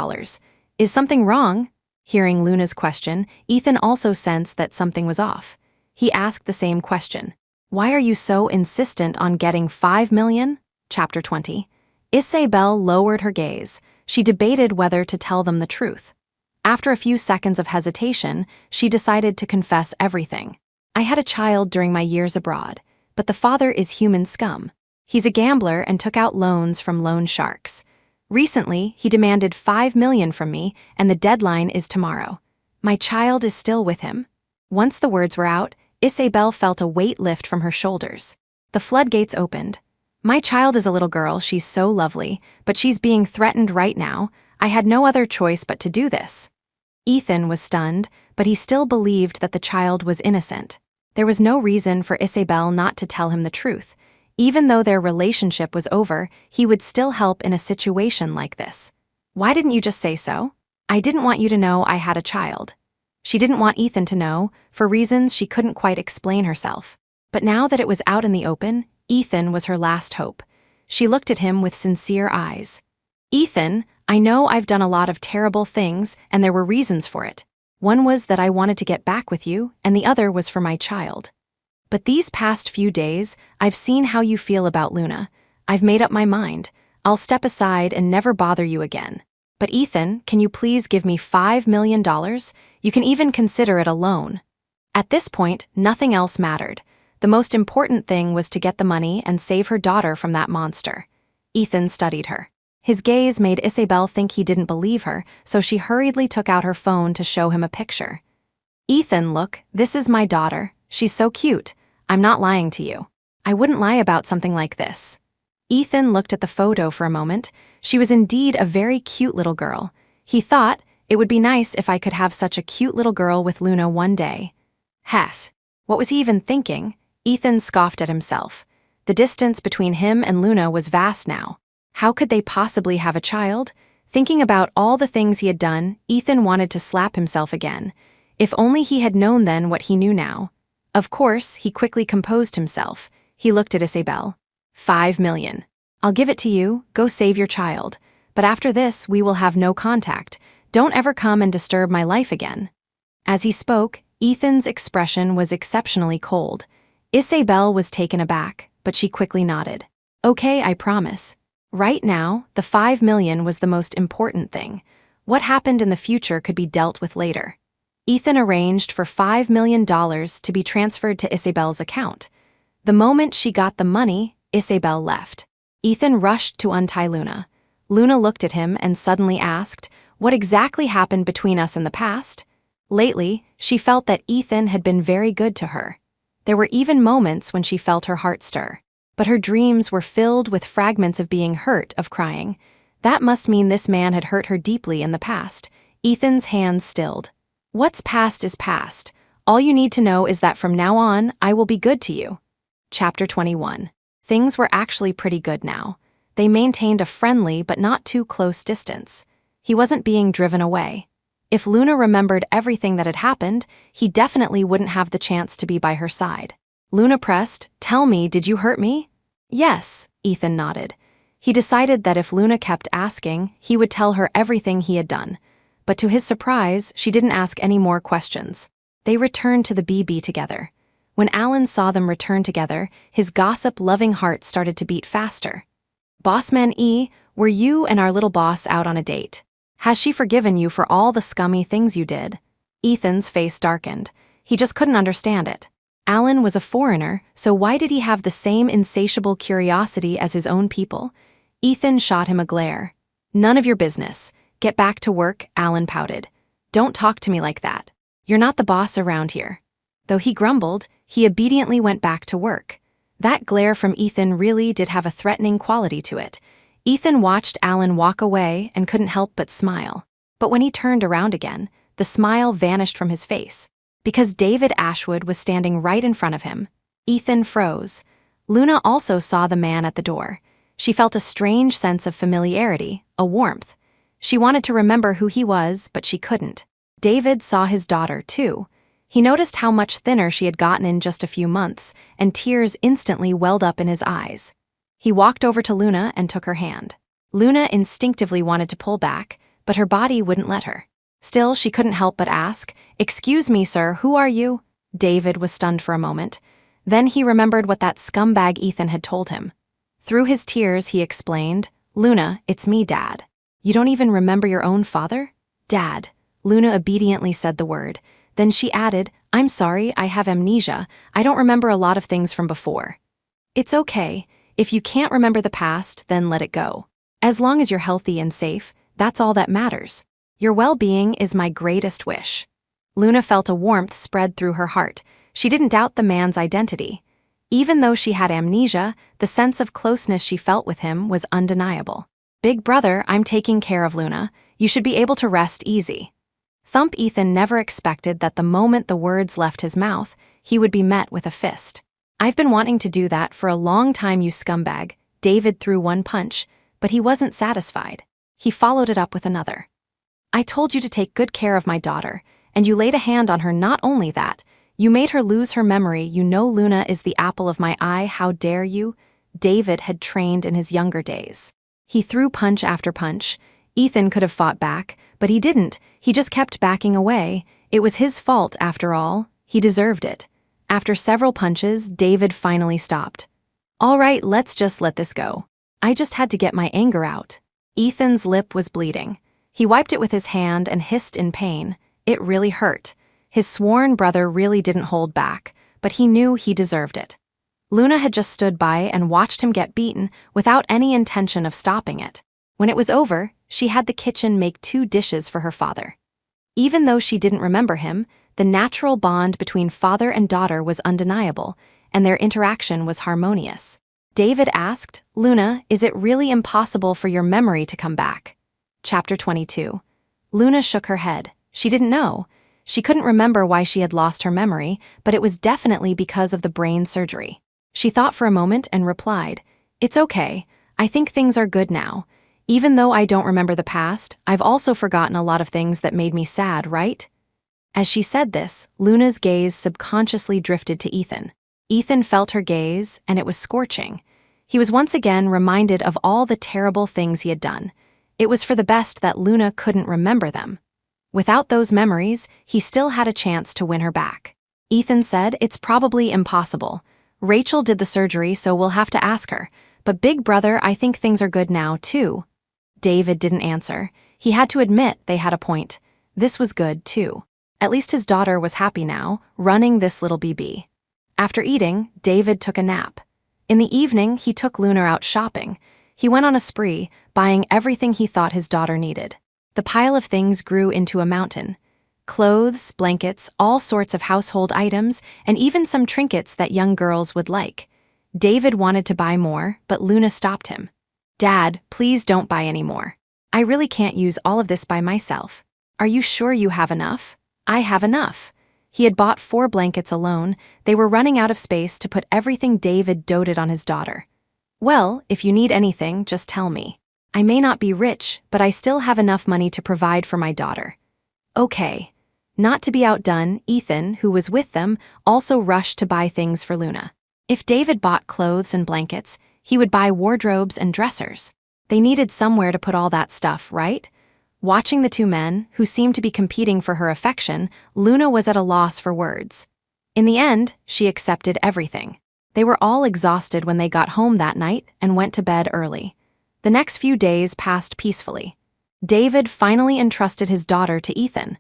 Is something wrong?" Hearing Luna's question, Ethan also sensed that something was off. He asked the same question. "Why are you so insistent on getting $5 million? Chapter 20. Isabel lowered her gaze. She debated whether to tell them the truth. After a few seconds of hesitation, she decided to confess everything. "I had a child during my years abroad, but the father is human scum. He's a gambler and took out loans from loan sharks. Recently, he demanded $5 million from me, and the deadline is tomorrow. My child is still with him." Once the words were out, Isabel felt a weight lift from her shoulders. The floodgates opened. "My child is a little girl, she's so lovely, but she's being threatened right now. I had no other choice but to do this." Ethan was stunned, but he still believed that the child was innocent. There was no reason for Isabel not to tell him the truth. Even though their relationship was over, he would still help in a situation like this. "Why didn't you just say so?" "I didn't want you to know I had a child." She didn't want Ethan to know, for reasons she couldn't quite explain herself. But now that it was out in the open, Ethan was her last hope. She looked at him with sincere eyes. "Ethan, I know I've done a lot of terrible things, and there were reasons for it. One was that I wanted to get back with you, and the other was for my child. But these past few days, I've seen how you feel about Luna. I've made up my mind. I'll step aside and never bother you again. But Ethan, can you please give me $5 million? You can even consider it a loan." At this point, nothing else mattered. The most important thing was to get the money and save her daughter from that monster. Ethan studied her. His gaze made Isabel think he didn't believe her, so she hurriedly took out her phone to show him a picture. "Ethan, look, this is my daughter. She's so cute. I'm not lying to you. I wouldn't lie about something like this." Ethan looked at the photo for a moment. She was indeed a very cute little girl. He thought, it would be nice if I could have such a cute little girl with Luna one day. Hess. What was he even thinking? Ethan scoffed at himself. The distance between him and Luna was vast now. How could they possibly have a child? Thinking about all the things he had done, Ethan wanted to slap himself again. If only he had known then what he knew now. Of course, he quickly composed himself. He looked at Isabel. 5 million. I'll give it to you, go save your child. But after this, we will have no contact. Don't ever come and disturb my life again. As he spoke, Ethan's expression was exceptionally cold. Isabel was taken aback, but she quickly nodded. Okay, I promise. Right now, the 5 million was the most important thing. What happened in the future could be dealt with later. Ethan arranged for $5 million to be transferred to Isabel's account. The moment she got the money, Isabel left. Ethan rushed to untie Luna. Luna looked at him and suddenly asked, "What exactly happened between us in the past?" Lately, she felt that Ethan had been very good to her. There were even moments when she felt her heart stir. But her dreams were filled with fragments of being hurt, of crying. That must mean this man had hurt her deeply in the past. Ethan's hands stilled. What's past is past. All you need to know is that from now on, I will be good to you. Chapter 21. Things were actually pretty good now. They maintained a friendly but not too close distance. He wasn't being driven away. If Luna remembered everything that had happened, he definitely wouldn't have the chance to be by her side. Luna pressed, "Tell me, did you hurt me?" "Yes," Ethan nodded. He decided that if Luna kept asking, he would tell her everything he had done. But to his surprise, she didn't ask any more questions. They returned to the BB together. When Alan saw them return together, his gossip-loving heart started to beat faster. "Bossman E, were you and our little boss out on a date? Has she forgiven you for all the scummy things you did?" Ethan's face darkened. He just couldn't understand it. Alan was a foreigner, so why did he have the same insatiable curiosity as his own people? Ethan shot him a glare. "None of your business. Get back to work," Alan pouted. "Don't talk to me like that. You're not the boss around here." Though he grumbled, he obediently went back to work. That glare from Ethan really did have a threatening quality to it. Ethan watched Alan walk away and couldn't help but smile. But when he turned around again, the smile vanished from his face. Because David Ashwood was standing right in front of him. Ethan froze. Luna also saw the man at the door. She felt a strange sense of familiarity, a warmth. She wanted to remember who he was, but she couldn't. David saw his daughter, too. He noticed how much thinner she had gotten in just a few months, and tears instantly welled up in his eyes. He walked over to Luna and took her hand. Luna instinctively wanted to pull back, but her body wouldn't let her. Still, she couldn't help but ask, "Excuse me, sir, who are you?" David was stunned for a moment. Then he remembered what that scumbag Ethan had told him. Through his tears, he explained, "Luna, it's me, Dad." "You don't even remember your own father?" "Dad." Luna obediently said the word. Then she added, "I'm sorry, I have amnesia. I don't remember a lot of things from before." "It's okay. If you can't remember the past, then let it go. As long as you're healthy and safe, that's all that matters. Your well-being is my greatest wish." Luna felt a warmth spread through her heart. She didn't doubt the man's identity. Even though she had amnesia, the sense of closeness she felt with him was undeniable. "Big brother, I'm taking care of Luna. You should be able to rest easy." Thump Ethan never expected that the moment the words left his mouth, he would be met with a fist. "I've been wanting to do that for a long time, you scumbag." David threw one punch, but he wasn't satisfied. He followed it up with another. "I told you to take good care of my daughter, and you laid a hand on her. Not only that, you made her lose her memory. You know Luna is the apple of my eye. How dare you?" David had trained in his younger days. He threw punch after punch. Ethan could have fought back, but he didn't. He just kept backing away. It was his fault, after all. He deserved it. After several punches, David finally stopped. "All right, let's just let this go. I just had to get my anger out." Ethan's lip was bleeding. He wiped it with his hand and hissed in pain. It really hurt. His sworn brother really didn't hold back, but he knew he deserved it. Luna had just stood by and watched him get beaten without any intention of stopping it. When it was over, she had the kitchen make 2 dishes for her father. Even though she didn't remember him, the natural bond between father and daughter was undeniable, and their interaction was harmonious. David asked, "Luna, is it really impossible for your memory to come back?" Chapter 22. Luna shook her head. She didn't know. She couldn't remember why she had lost her memory, but it was definitely because of the brain surgery. She thought for a moment and replied, "It's okay. I think things are good now. Even though I don't remember the past, I've also forgotten a lot of things that made me sad, right?" As she said this, Luna's gaze subconsciously drifted to Ethan. Ethan felt her gaze, and it was scorching. He was once again reminded of all the terrible things he had done. It was for the best that Luna couldn't remember them. Without those memories, he still had a chance to win her back. Ethan said, "It's probably impossible. Rachel did the surgery, so we'll have to ask her. But Big Brother, I think things are good now, too." David didn't answer. He had to admit they had a point. This was good, too. At least his daughter was happy now, running this little BB. After eating, David took a nap. In the evening, he took Luna out shopping. He went on a spree, buying everything he thought his daughter needed. The pile of things grew into a mountain. Clothes, blankets, all sorts of household items, and even some trinkets that young girls would like. David wanted to buy more, but Luna stopped him. "Dad, please don't buy any more. I really can't use all of this by myself. Are you sure you have enough?" "I have enough." He had bought 4 blankets alone. They were running out of space to put everything. David doted on his daughter. "Well, if you need anything, just tell me. I may not be rich, but I still have enough money to provide for my daughter." "Okay." Not to be outdone, Ethan, who was with them, also rushed to buy things for Luna. If David bought clothes and blankets, he would buy wardrobes and dressers. They needed somewhere to put all that stuff, right? Watching the two men, who seemed to be competing for her affection, Luna was at a loss for words. In the end, she accepted everything. They were all exhausted when they got home that night and went to bed early. The next few days passed peacefully. David finally entrusted his daughter to Ethan.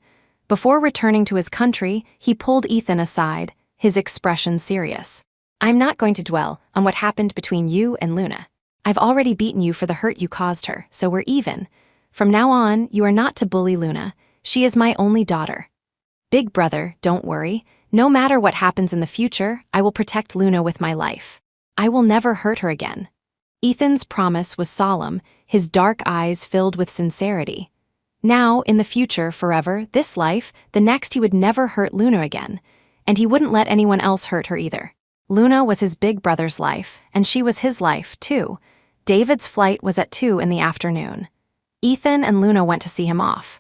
Before returning to his country, he pulled Ethan aside, his expression serious. "I'm not going to dwell on what happened between you and Luna. I've already beaten you for the hurt you caused her, so we're even. From now on, you are not to bully Luna. She is my only daughter. Big Brother, don't worry. No matter what happens in the future, I will protect Luna with my life. I will never hurt her again." Ethan's promise was solemn, his dark eyes filled with sincerity. Now, in the future, forever, this life, the next, he would never hurt Luna again. And he wouldn't let anyone else hurt her either. Luna was his big brother's life, and she was his life, too. David's flight was at 2 in the afternoon. Ethan and Luna went to see him off.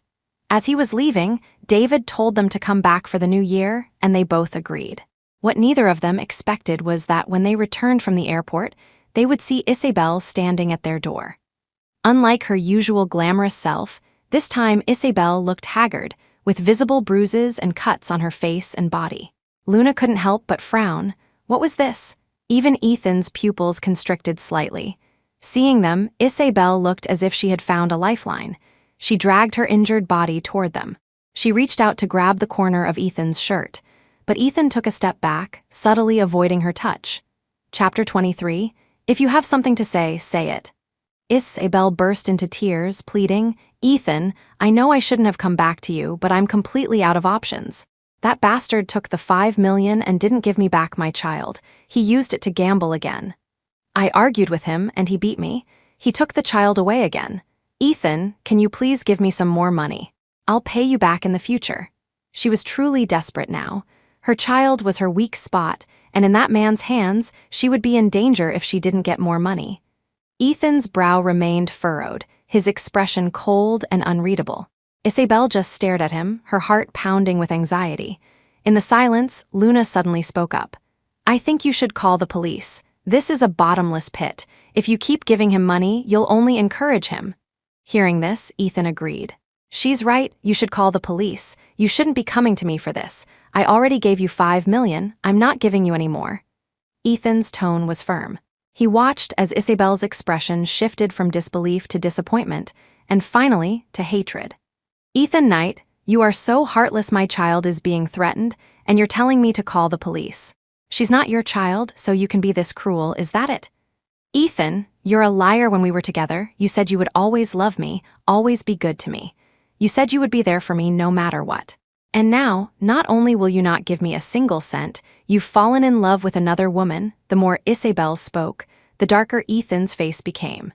As he was leaving, David told them to come back for the new year, and they both agreed. What neither of them expected was that when they returned from the airport, they would see Isabel standing at their door. Unlike her usual glamorous self, this time Isabel looked haggard, with visible bruises and cuts on her face and body. Luna couldn't help but frown. What was this? Even Ethan's pupils constricted slightly. Seeing them, Isabel looked as if she had found a lifeline. She dragged her injured body toward them. She reached out to grab the corner of Ethan's shirt, but Ethan took a step back, subtly avoiding her touch. Chapter 23. If you have something to say it. Isabel burst into tears, pleading, "Ethan, I know I shouldn't have come back to you, but I'm completely out of options. That bastard took the 5 million and didn't give me back my child. He used it to gamble again. I argued with him, and he beat me. He took the child away again. Ethan, can you please give me some more money? I'll pay you back in the future." She was truly desperate now. Her child was her weak spot, and in that man's hands, she would be in danger if she didn't get more money. Ethan's brow remained furrowed, his expression cold and unreadable. Isabel just stared at him, her heart pounding with anxiety. In the silence, Luna suddenly spoke up. "I think you should call the police. This is a bottomless pit. If you keep giving him money, you'll only encourage him." Hearing this, Ethan agreed. "She's right, you should call the police. You shouldn't be coming to me for this. I already gave you 5 million, I'm not giving you any more." Ethan's tone was firm. He watched as Isabel's expression shifted from disbelief to disappointment, and finally to hatred. "Ethan Knight, you are so heartless. My child is being threatened, and you're telling me to call the police. She's not your child, so you can be this cruel, is that it? Ethan, you're a liar. When we were together, you said you would always love me, always be good to me. You said you would be there for me no matter what. And now, not only will you not give me a single cent, you've fallen in love with another woman." The more Isabel spoke, the darker Ethan's face became.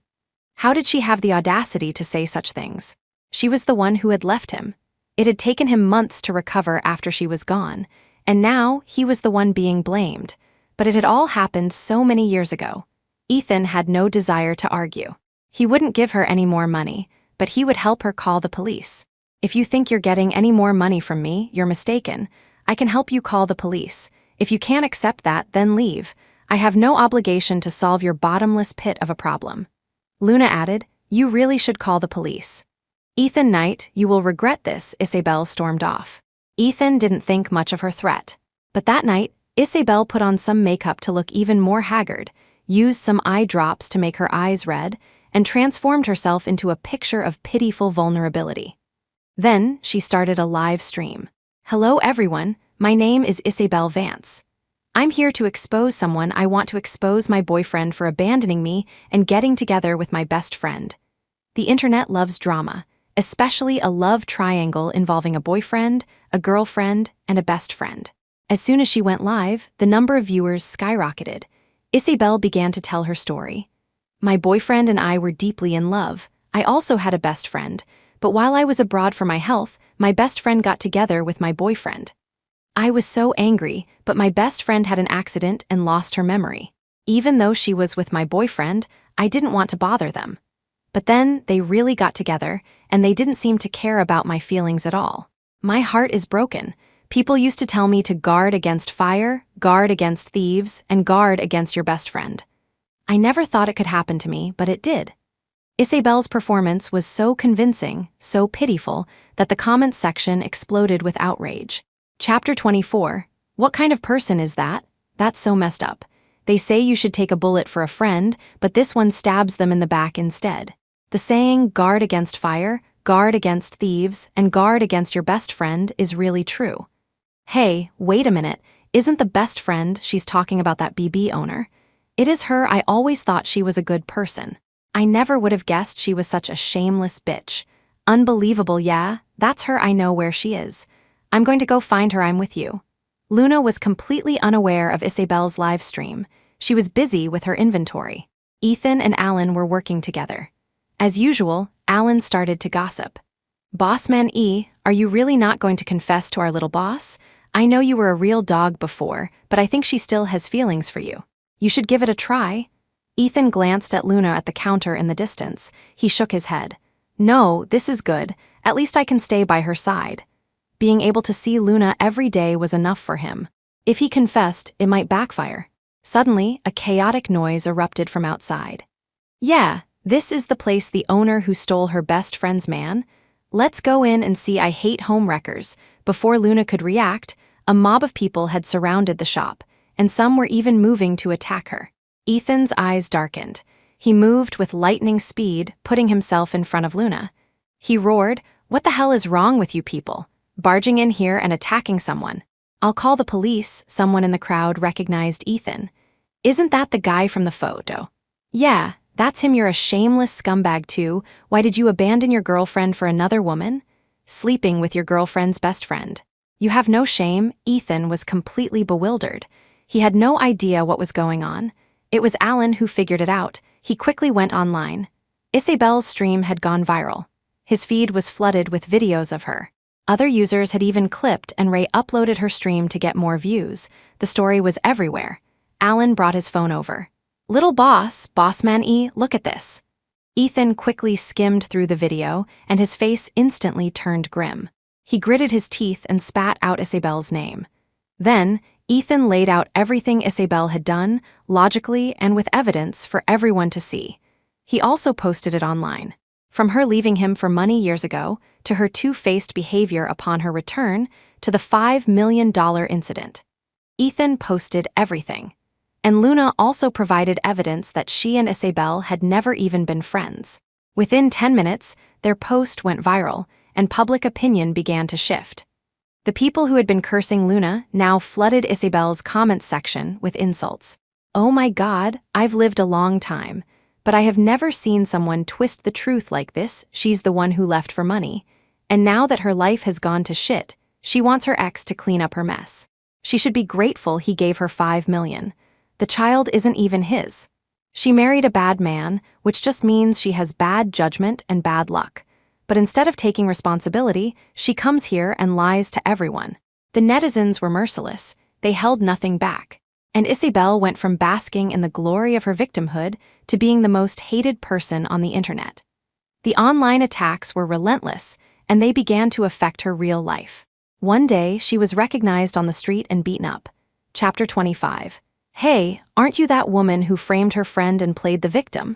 How did she have the audacity to say such things? She was the one who had left him. It had taken him months to recover after she was gone, and now he was the one being blamed. But it had all happened so many years ago. Ethan had no desire to argue. He wouldn't give her any more money, but he would help her call the police. "If you think you're getting any more money from me, you're mistaken. I can help you call the police. If you can't accept that, then leave. I have no obligation to solve your bottomless pit of a problem." Luna added, "You really should call the police." "Ethan Knight, you will regret this," Isabel stormed off. Ethan didn't think much of her threat. But that night, Isabel put on some makeup to look even more haggard, used some eye drops to make her eyes red, and transformed herself into a picture of pitiful vulnerability. Then, she started a live stream. "Hello everyone, my name is Isabel Vance. I'm here to expose someone. I want to expose my boyfriend for abandoning me and getting together with my best friend. The internet loves drama, especially a love triangle involving a boyfriend, a girlfriend, and a best friend." As soon as she went live, the number of viewers skyrocketed. Isabel began to tell her story. "My boyfriend and I were deeply in love. I also had a best friend, but while I was abroad for my health, my best friend got together with my boyfriend. I was so angry, but my best friend had an accident and lost her memory. Even though she was with my boyfriend, I didn't want to bother them. But then they really got together, and they didn't seem to care about my feelings at all. My heart is broken. People used to tell me to guard against fire, guard against thieves, and guard against your best friend. I never thought it could happen to me, but it did." Isabel's performance was so convincing, so pitiful, that the comments section exploded with outrage. Chapter 24. What kind of person is that? That's so messed up. They say you should take a bullet for a friend, but this one stabs them in the back instead. The saying, guard against fire, guard against thieves, and guard against your best friend is really true. Hey, wait a minute, isn't the best friend she's talking about that BB owner? It is her. I always thought she was a good person. I never would have guessed she was such a shameless bitch. Unbelievable, yeah, that's her. I know where she is. I'm going to go find her. I'm with you." Luna was completely unaware of Isabel's live stream. She was busy with her inventory. Ethan and Alan were working together. As usual, Alan started to gossip. "Bossman E, are you really not going to confess to our little boss? I know you were a real dog before, but I think she still has feelings for you. You should give it a try." Ethan glanced at Luna at the counter in the distance. He shook his head. "No, this is good. At least I can stay by her side." Being able to see Luna every day was enough for him. If he confessed, it might backfire. Suddenly, a chaotic noise erupted from outside. "Yeah, this is the place the owner who stole her best friend's man. Let's go in and see. I hate homewreckers." Before Luna could react, a mob of people had surrounded the shop, and some were even moving to attack her. Ethan's eyes darkened. He moved with lightning speed, putting himself in front of Luna. He roared, "What the hell is wrong with you people? Barging in here and attacking someone. I'll call the police." Someone in the crowd recognized Ethan. "Isn't that the guy from the photo?" "Yeah, that's him. You're a shameless scumbag too. Why did you abandon your girlfriend for another woman? Sleeping with your girlfriend's best friend. You have no shame." Ethan was completely bewildered. He had no idea what was going on. It was Alan who figured it out. He quickly went online. Isabel's stream had gone viral. His feed was flooded with videos of her. Other users had even clipped and re-uploaded her stream to get more views. The story was everywhere. Alan brought his phone over. "Little boss, Bossman E, look at this." Ethan quickly skimmed through the video, and his face instantly turned grim. He gritted his teeth and spat out Isabel's name. Then, Ethan laid out everything Isabel had done, logically and with evidence for everyone to see. He also posted it online. From her leaving him for money years ago, to her two-faced behavior upon her return, to the $5 million incident. Ethan posted everything. And Luna also provided evidence that she and Isabel had never even been friends. Within 10 minutes, their post went viral, and public opinion began to shift. The people who had been cursing Luna now flooded Isabel's comments section with insults. "Oh my God, I've lived a long time, but I have never seen someone twist the truth like this. She's the one who left for money. And now that her life has gone to shit, she wants her ex to clean up her mess. She should be grateful he gave her $5 million. The child isn't even his. She married a bad man, which just means she has bad judgment and bad luck. But instead of taking responsibility, she comes here and lies to everyone." The netizens were merciless. They held nothing back. And Isabel went from basking in the glory of her victimhood to being the most hated person on the internet. The online attacks were relentless, and they began to affect her real life. One day, she was recognized on the street and beaten up. Chapter 25. Hey, aren't you that woman who framed her friend and played the victim?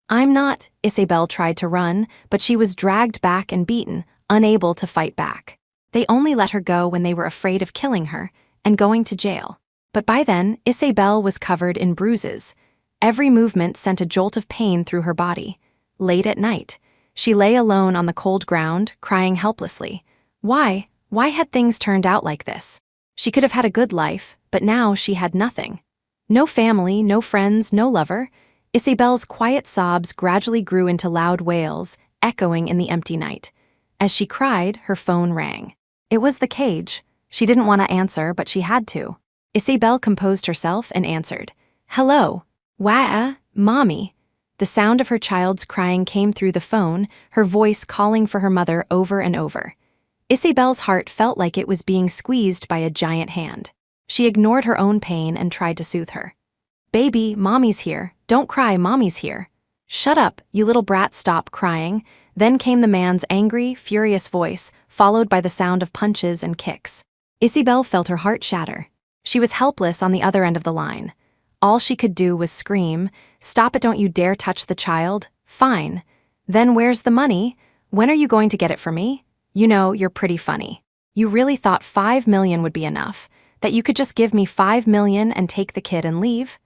I'm not. Isabel tried to run, but she was dragged back and beaten, unable to fight back. They only let her go when they were afraid of killing her and going to jail. But by then, Isabel was covered in bruises. Every movement sent a jolt of pain through her body. Late at night, she lay alone on the cold ground, crying helplessly. Why? Why had things turned out like this? She could have had a good life, but now she had nothing. No family, no friends, no lover. Isabel's quiet sobs gradually grew into loud wails, echoing in the empty night. As she cried, her phone rang. It was the cage. She didn't want to answer, but she had to. Isabel composed herself and answered. Hello. Wah, Mommy. The sound of her child's crying came through the phone, her voice calling for her mother over and over. Isabel's heart felt like it was being squeezed by a giant hand. She ignored her own pain and tried to soothe her. Baby, Mommy's here. Don't cry, Mommy's here. Shut up, you little brat, stop crying. Then came the man's angry, furious voice, followed by the sound of punches and kicks. Isabel felt her heart shatter. She was helpless on the other end of the line. All she could do was scream, Stop it, don't you dare touch the child. Fine. Then where's the money? When are you going to get it for me? You know, you're pretty funny. You really thought 5 million would be enough, that you could just give me 5 million and take the kid and leave?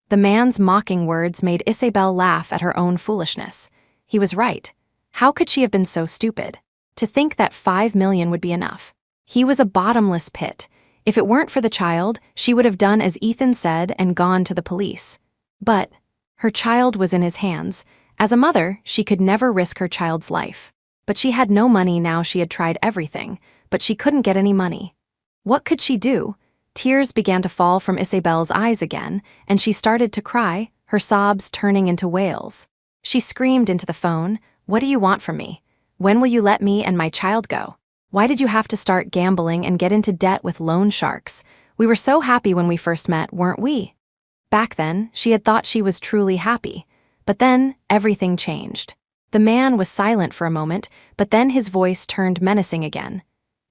The man's mocking words made Isabel laugh at her own foolishness. He was right. How could she have been so stupid? To think that 5 million would be enough. He was a bottomless pit. If it weren't for the child, she would have done as Ethan said and gone to the police. But her child was in his hands. As a mother, she could never risk her child's life. But she had no money now. She had tried everything, but she couldn't get any money. What could she do? Tears began to fall from Isabel's eyes again, and she started to cry, her sobs turning into wails. She screamed into the phone, What do you want from me? When will you let me and my child go? Why did you have to start gambling and get into debt with loan sharks? We were so happy when we first met, weren't we? Back then, she had thought she was truly happy. But then, everything changed. The man was silent for a moment, but then his voice turned menacing again.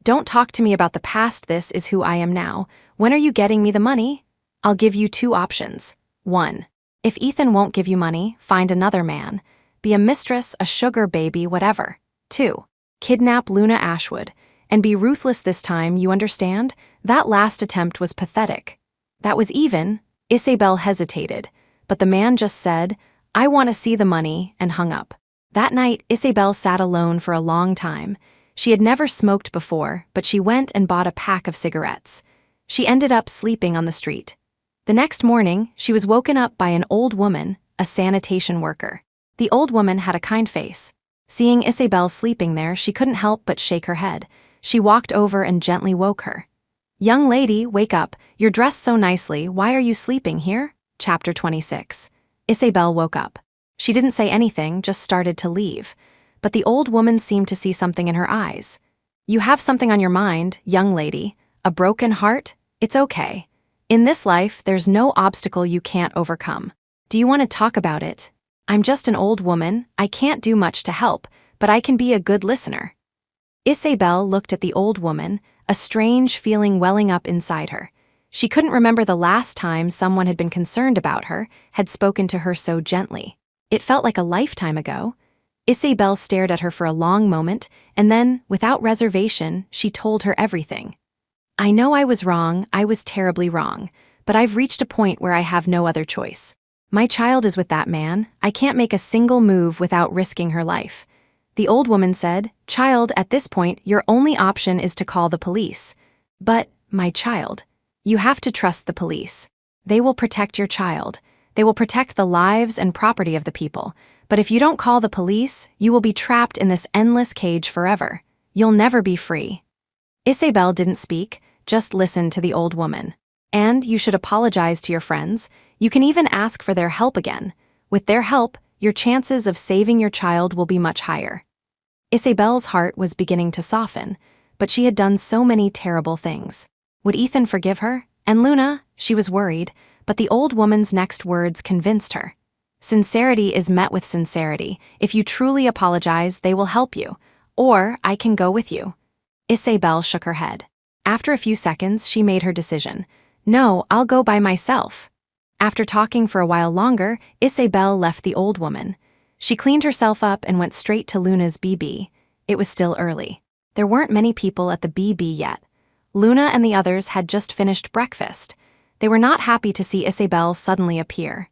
Don't talk to me about the past. This is who I am now. When are you getting me the money? I'll give you 2 options. 1. If Ethan won't give you money, find another man. Be a mistress, a sugar baby, whatever. 2. Kidnap Luna Ashwood. And be ruthless this time, you understand? That last attempt was pathetic. That was even. Isabel hesitated, but the man just said, I want to see the money, and hung up. That night, Isabel sat alone for a long time. She had never smoked before, but she went and bought a pack of cigarettes. She ended up sleeping on the street. The next morning, she was woken up by an old woman, a sanitation worker. The old woman had a kind face. Seeing Isabel sleeping there, she couldn't help but shake her head. She walked over and gently woke her. Young lady, wake up. You're dressed so nicely. Why are you sleeping here? Chapter 26. Isabel woke up. She didn't say anything, just started to leave. But the old woman seemed to see something in her eyes. You have something on your mind, young lady. A broken heart? It's okay. In this life, there's no obstacle you can't overcome. Do you want to talk about it? I'm just an old woman. I can't do much to help, but I can be a good listener. Isabel looked at the old woman, a strange feeling welling up inside her. She couldn't remember the last time someone had been concerned about her, had spoken to her so gently. It felt like a lifetime ago. Isabel stared at her for a long moment, and then, without reservation, she told her everything. I know I was wrong, I was terribly wrong, but I've reached a point where I have no other choice. My child is with that man. I can't make a single move without risking her life. The old woman said, Child, at this point, your only option is to call the police. But, my child, you have to trust the police. They will protect your child. They will protect the lives and property of the people. But if you don't call the police, you will be trapped in this endless cage forever. You'll never be free. Isabel didn't speak, just listened to the old woman. And you should apologize to your friends. You can even ask for their help again. With their help, your chances of saving your child will be much higher. Isabel's heart was beginning to soften, but she had done so many terrible things. Would Ethan forgive her? And Luna? She was worried, but the old woman's next words convinced her. Sincerity is met with sincerity. If you truly apologize, they will help you. Or I can go with you. Isabel shook her head. After a few seconds, she made her decision. No, I'll go by myself. After talking for a while longer, Isabel left the old woman. She cleaned herself up and went straight to Luna's BB. It was still early. There weren't many people at the BB yet. Luna and the others had just finished breakfast. They were not happy to see Isabel suddenly appear.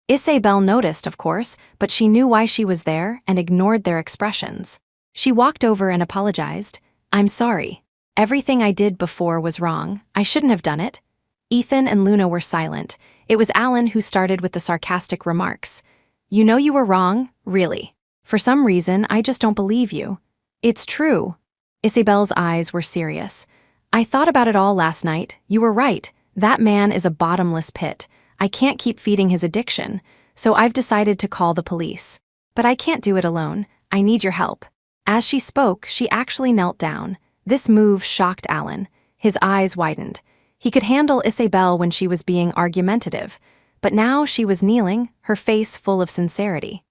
Isabel noticed, of course, but she knew why she was there and ignored their expressions. She walked over and apologized. I'm sorry. Everything I did before was wrong. I shouldn't have done it. Ethan and Luna were silent. It was Alan who started with the sarcastic remarks. You know you were wrong, really. For some reason, I just don't believe you. It's true. Isabel's eyes were serious. I thought about it all last night. You were right. That man is a bottomless pit. I can't keep feeding his addiction, so I've decided to call the police. But I can't do it alone. I need your help. As she spoke, she actually knelt down. This move shocked Alan. His eyes widened. He could handle Isabel when she was being argumentative, but now she was kneeling, her face full of sincerity.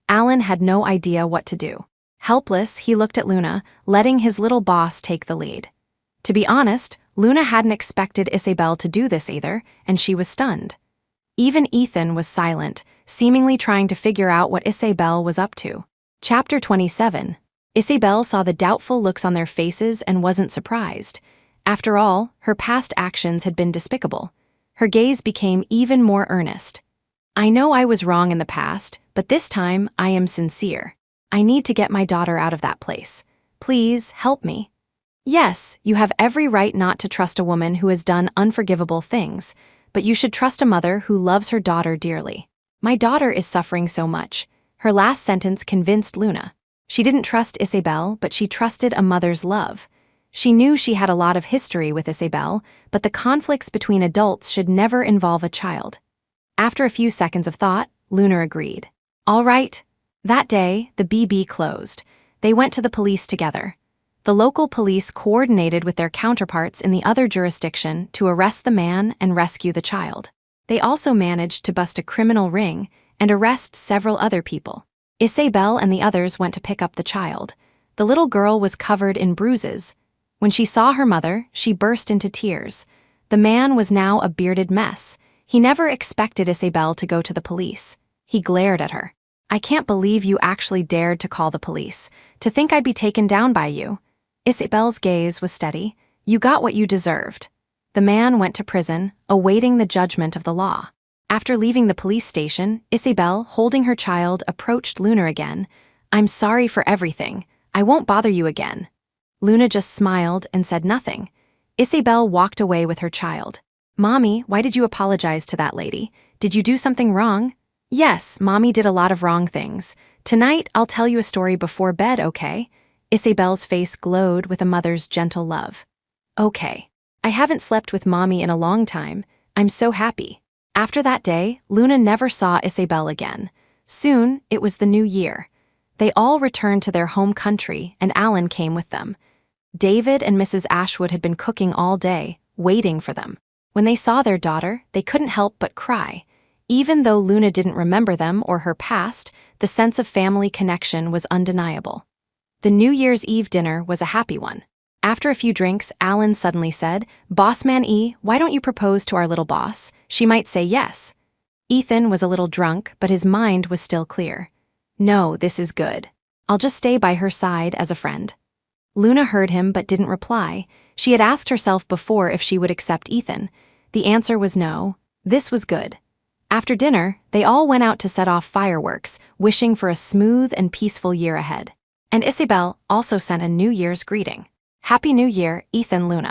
Alan had no idea what to do. Helpless, he looked at Luna, letting his little boss take the lead. To be honest, Luna hadn't expected Isabel to do this either, and she was stunned. Even Ethan was silent, seemingly trying to figure out what Isabel was up to. Chapter 27. Isabel saw the doubtful looks on their faces and wasn't surprised. After all, her past actions had been despicable. Her gaze became even more earnest. I know I was wrong in the past, but this time I am sincere. I need to get my daughter out of that place. Please, help me. Yes, you have every right not to trust a woman who has done unforgivable things, but you should trust a mother who loves her daughter dearly. My daughter is suffering so much. Her last sentence convinced Luna. She didn't trust Isabel, but she trusted a mother's love. She knew she had a lot of history with Isabel, but the conflicts between adults should never involve a child. After a few seconds of thought, Luna agreed. All right. That day, the BB closed. They went to the police together. The local police coordinated with their counterparts in the other jurisdiction to arrest the man and rescue the child. They also managed to bust a criminal ring and arrest several other people. Isabel and the others went to pick up the child. The little girl was covered in bruises. When she saw her mother, she burst into tears. The man was now a bearded mess. He never expected Isabel to go to the police. He glared at her. I can't believe you actually dared to call the police. To think I'd be taken down by you. Isabel's gaze was steady. You got what you deserved. The man went to prison, awaiting the judgment of the law. After leaving the police station, Isabel, holding her child, approached Luna again. I'm sorry for everything. I won't bother you again. Luna just smiled and said nothing. Isabel walked away with her child. Mommy, why did you apologize to that lady? Did you do something wrong? Yes, Mommy did a lot of wrong things. Tonight, I'll tell you a story before bed, okay? Isabel's face glowed with a mother's gentle love. Okay. I haven't slept with Mommy in a long time. I'm so happy. After that day, Luna never saw Isabel again. Soon, it was the new year. They all returned to their home country, and Alan came with them. David and Mrs. Ashwood had been cooking all day, waiting for them. When they saw their daughter, they couldn't help but cry. Even though Luna didn't remember them or her past, the sense of family connection was undeniable. The New Year's Eve dinner was a happy one. After a few drinks, Alan suddenly said, Bossman E, why don't you propose to our little boss? She might say yes. Ethan was a little drunk, but his mind was still clear. No, this is good. I'll just stay by her side as a friend. Luna heard him but didn't reply. She had asked herself before if she would accept Ethan. The answer was no. This was good. After dinner, they all went out to set off fireworks, wishing for a smooth and peaceful year ahead. And Isabel also sent a New Year's greeting. Happy New Year, Ethan Luna.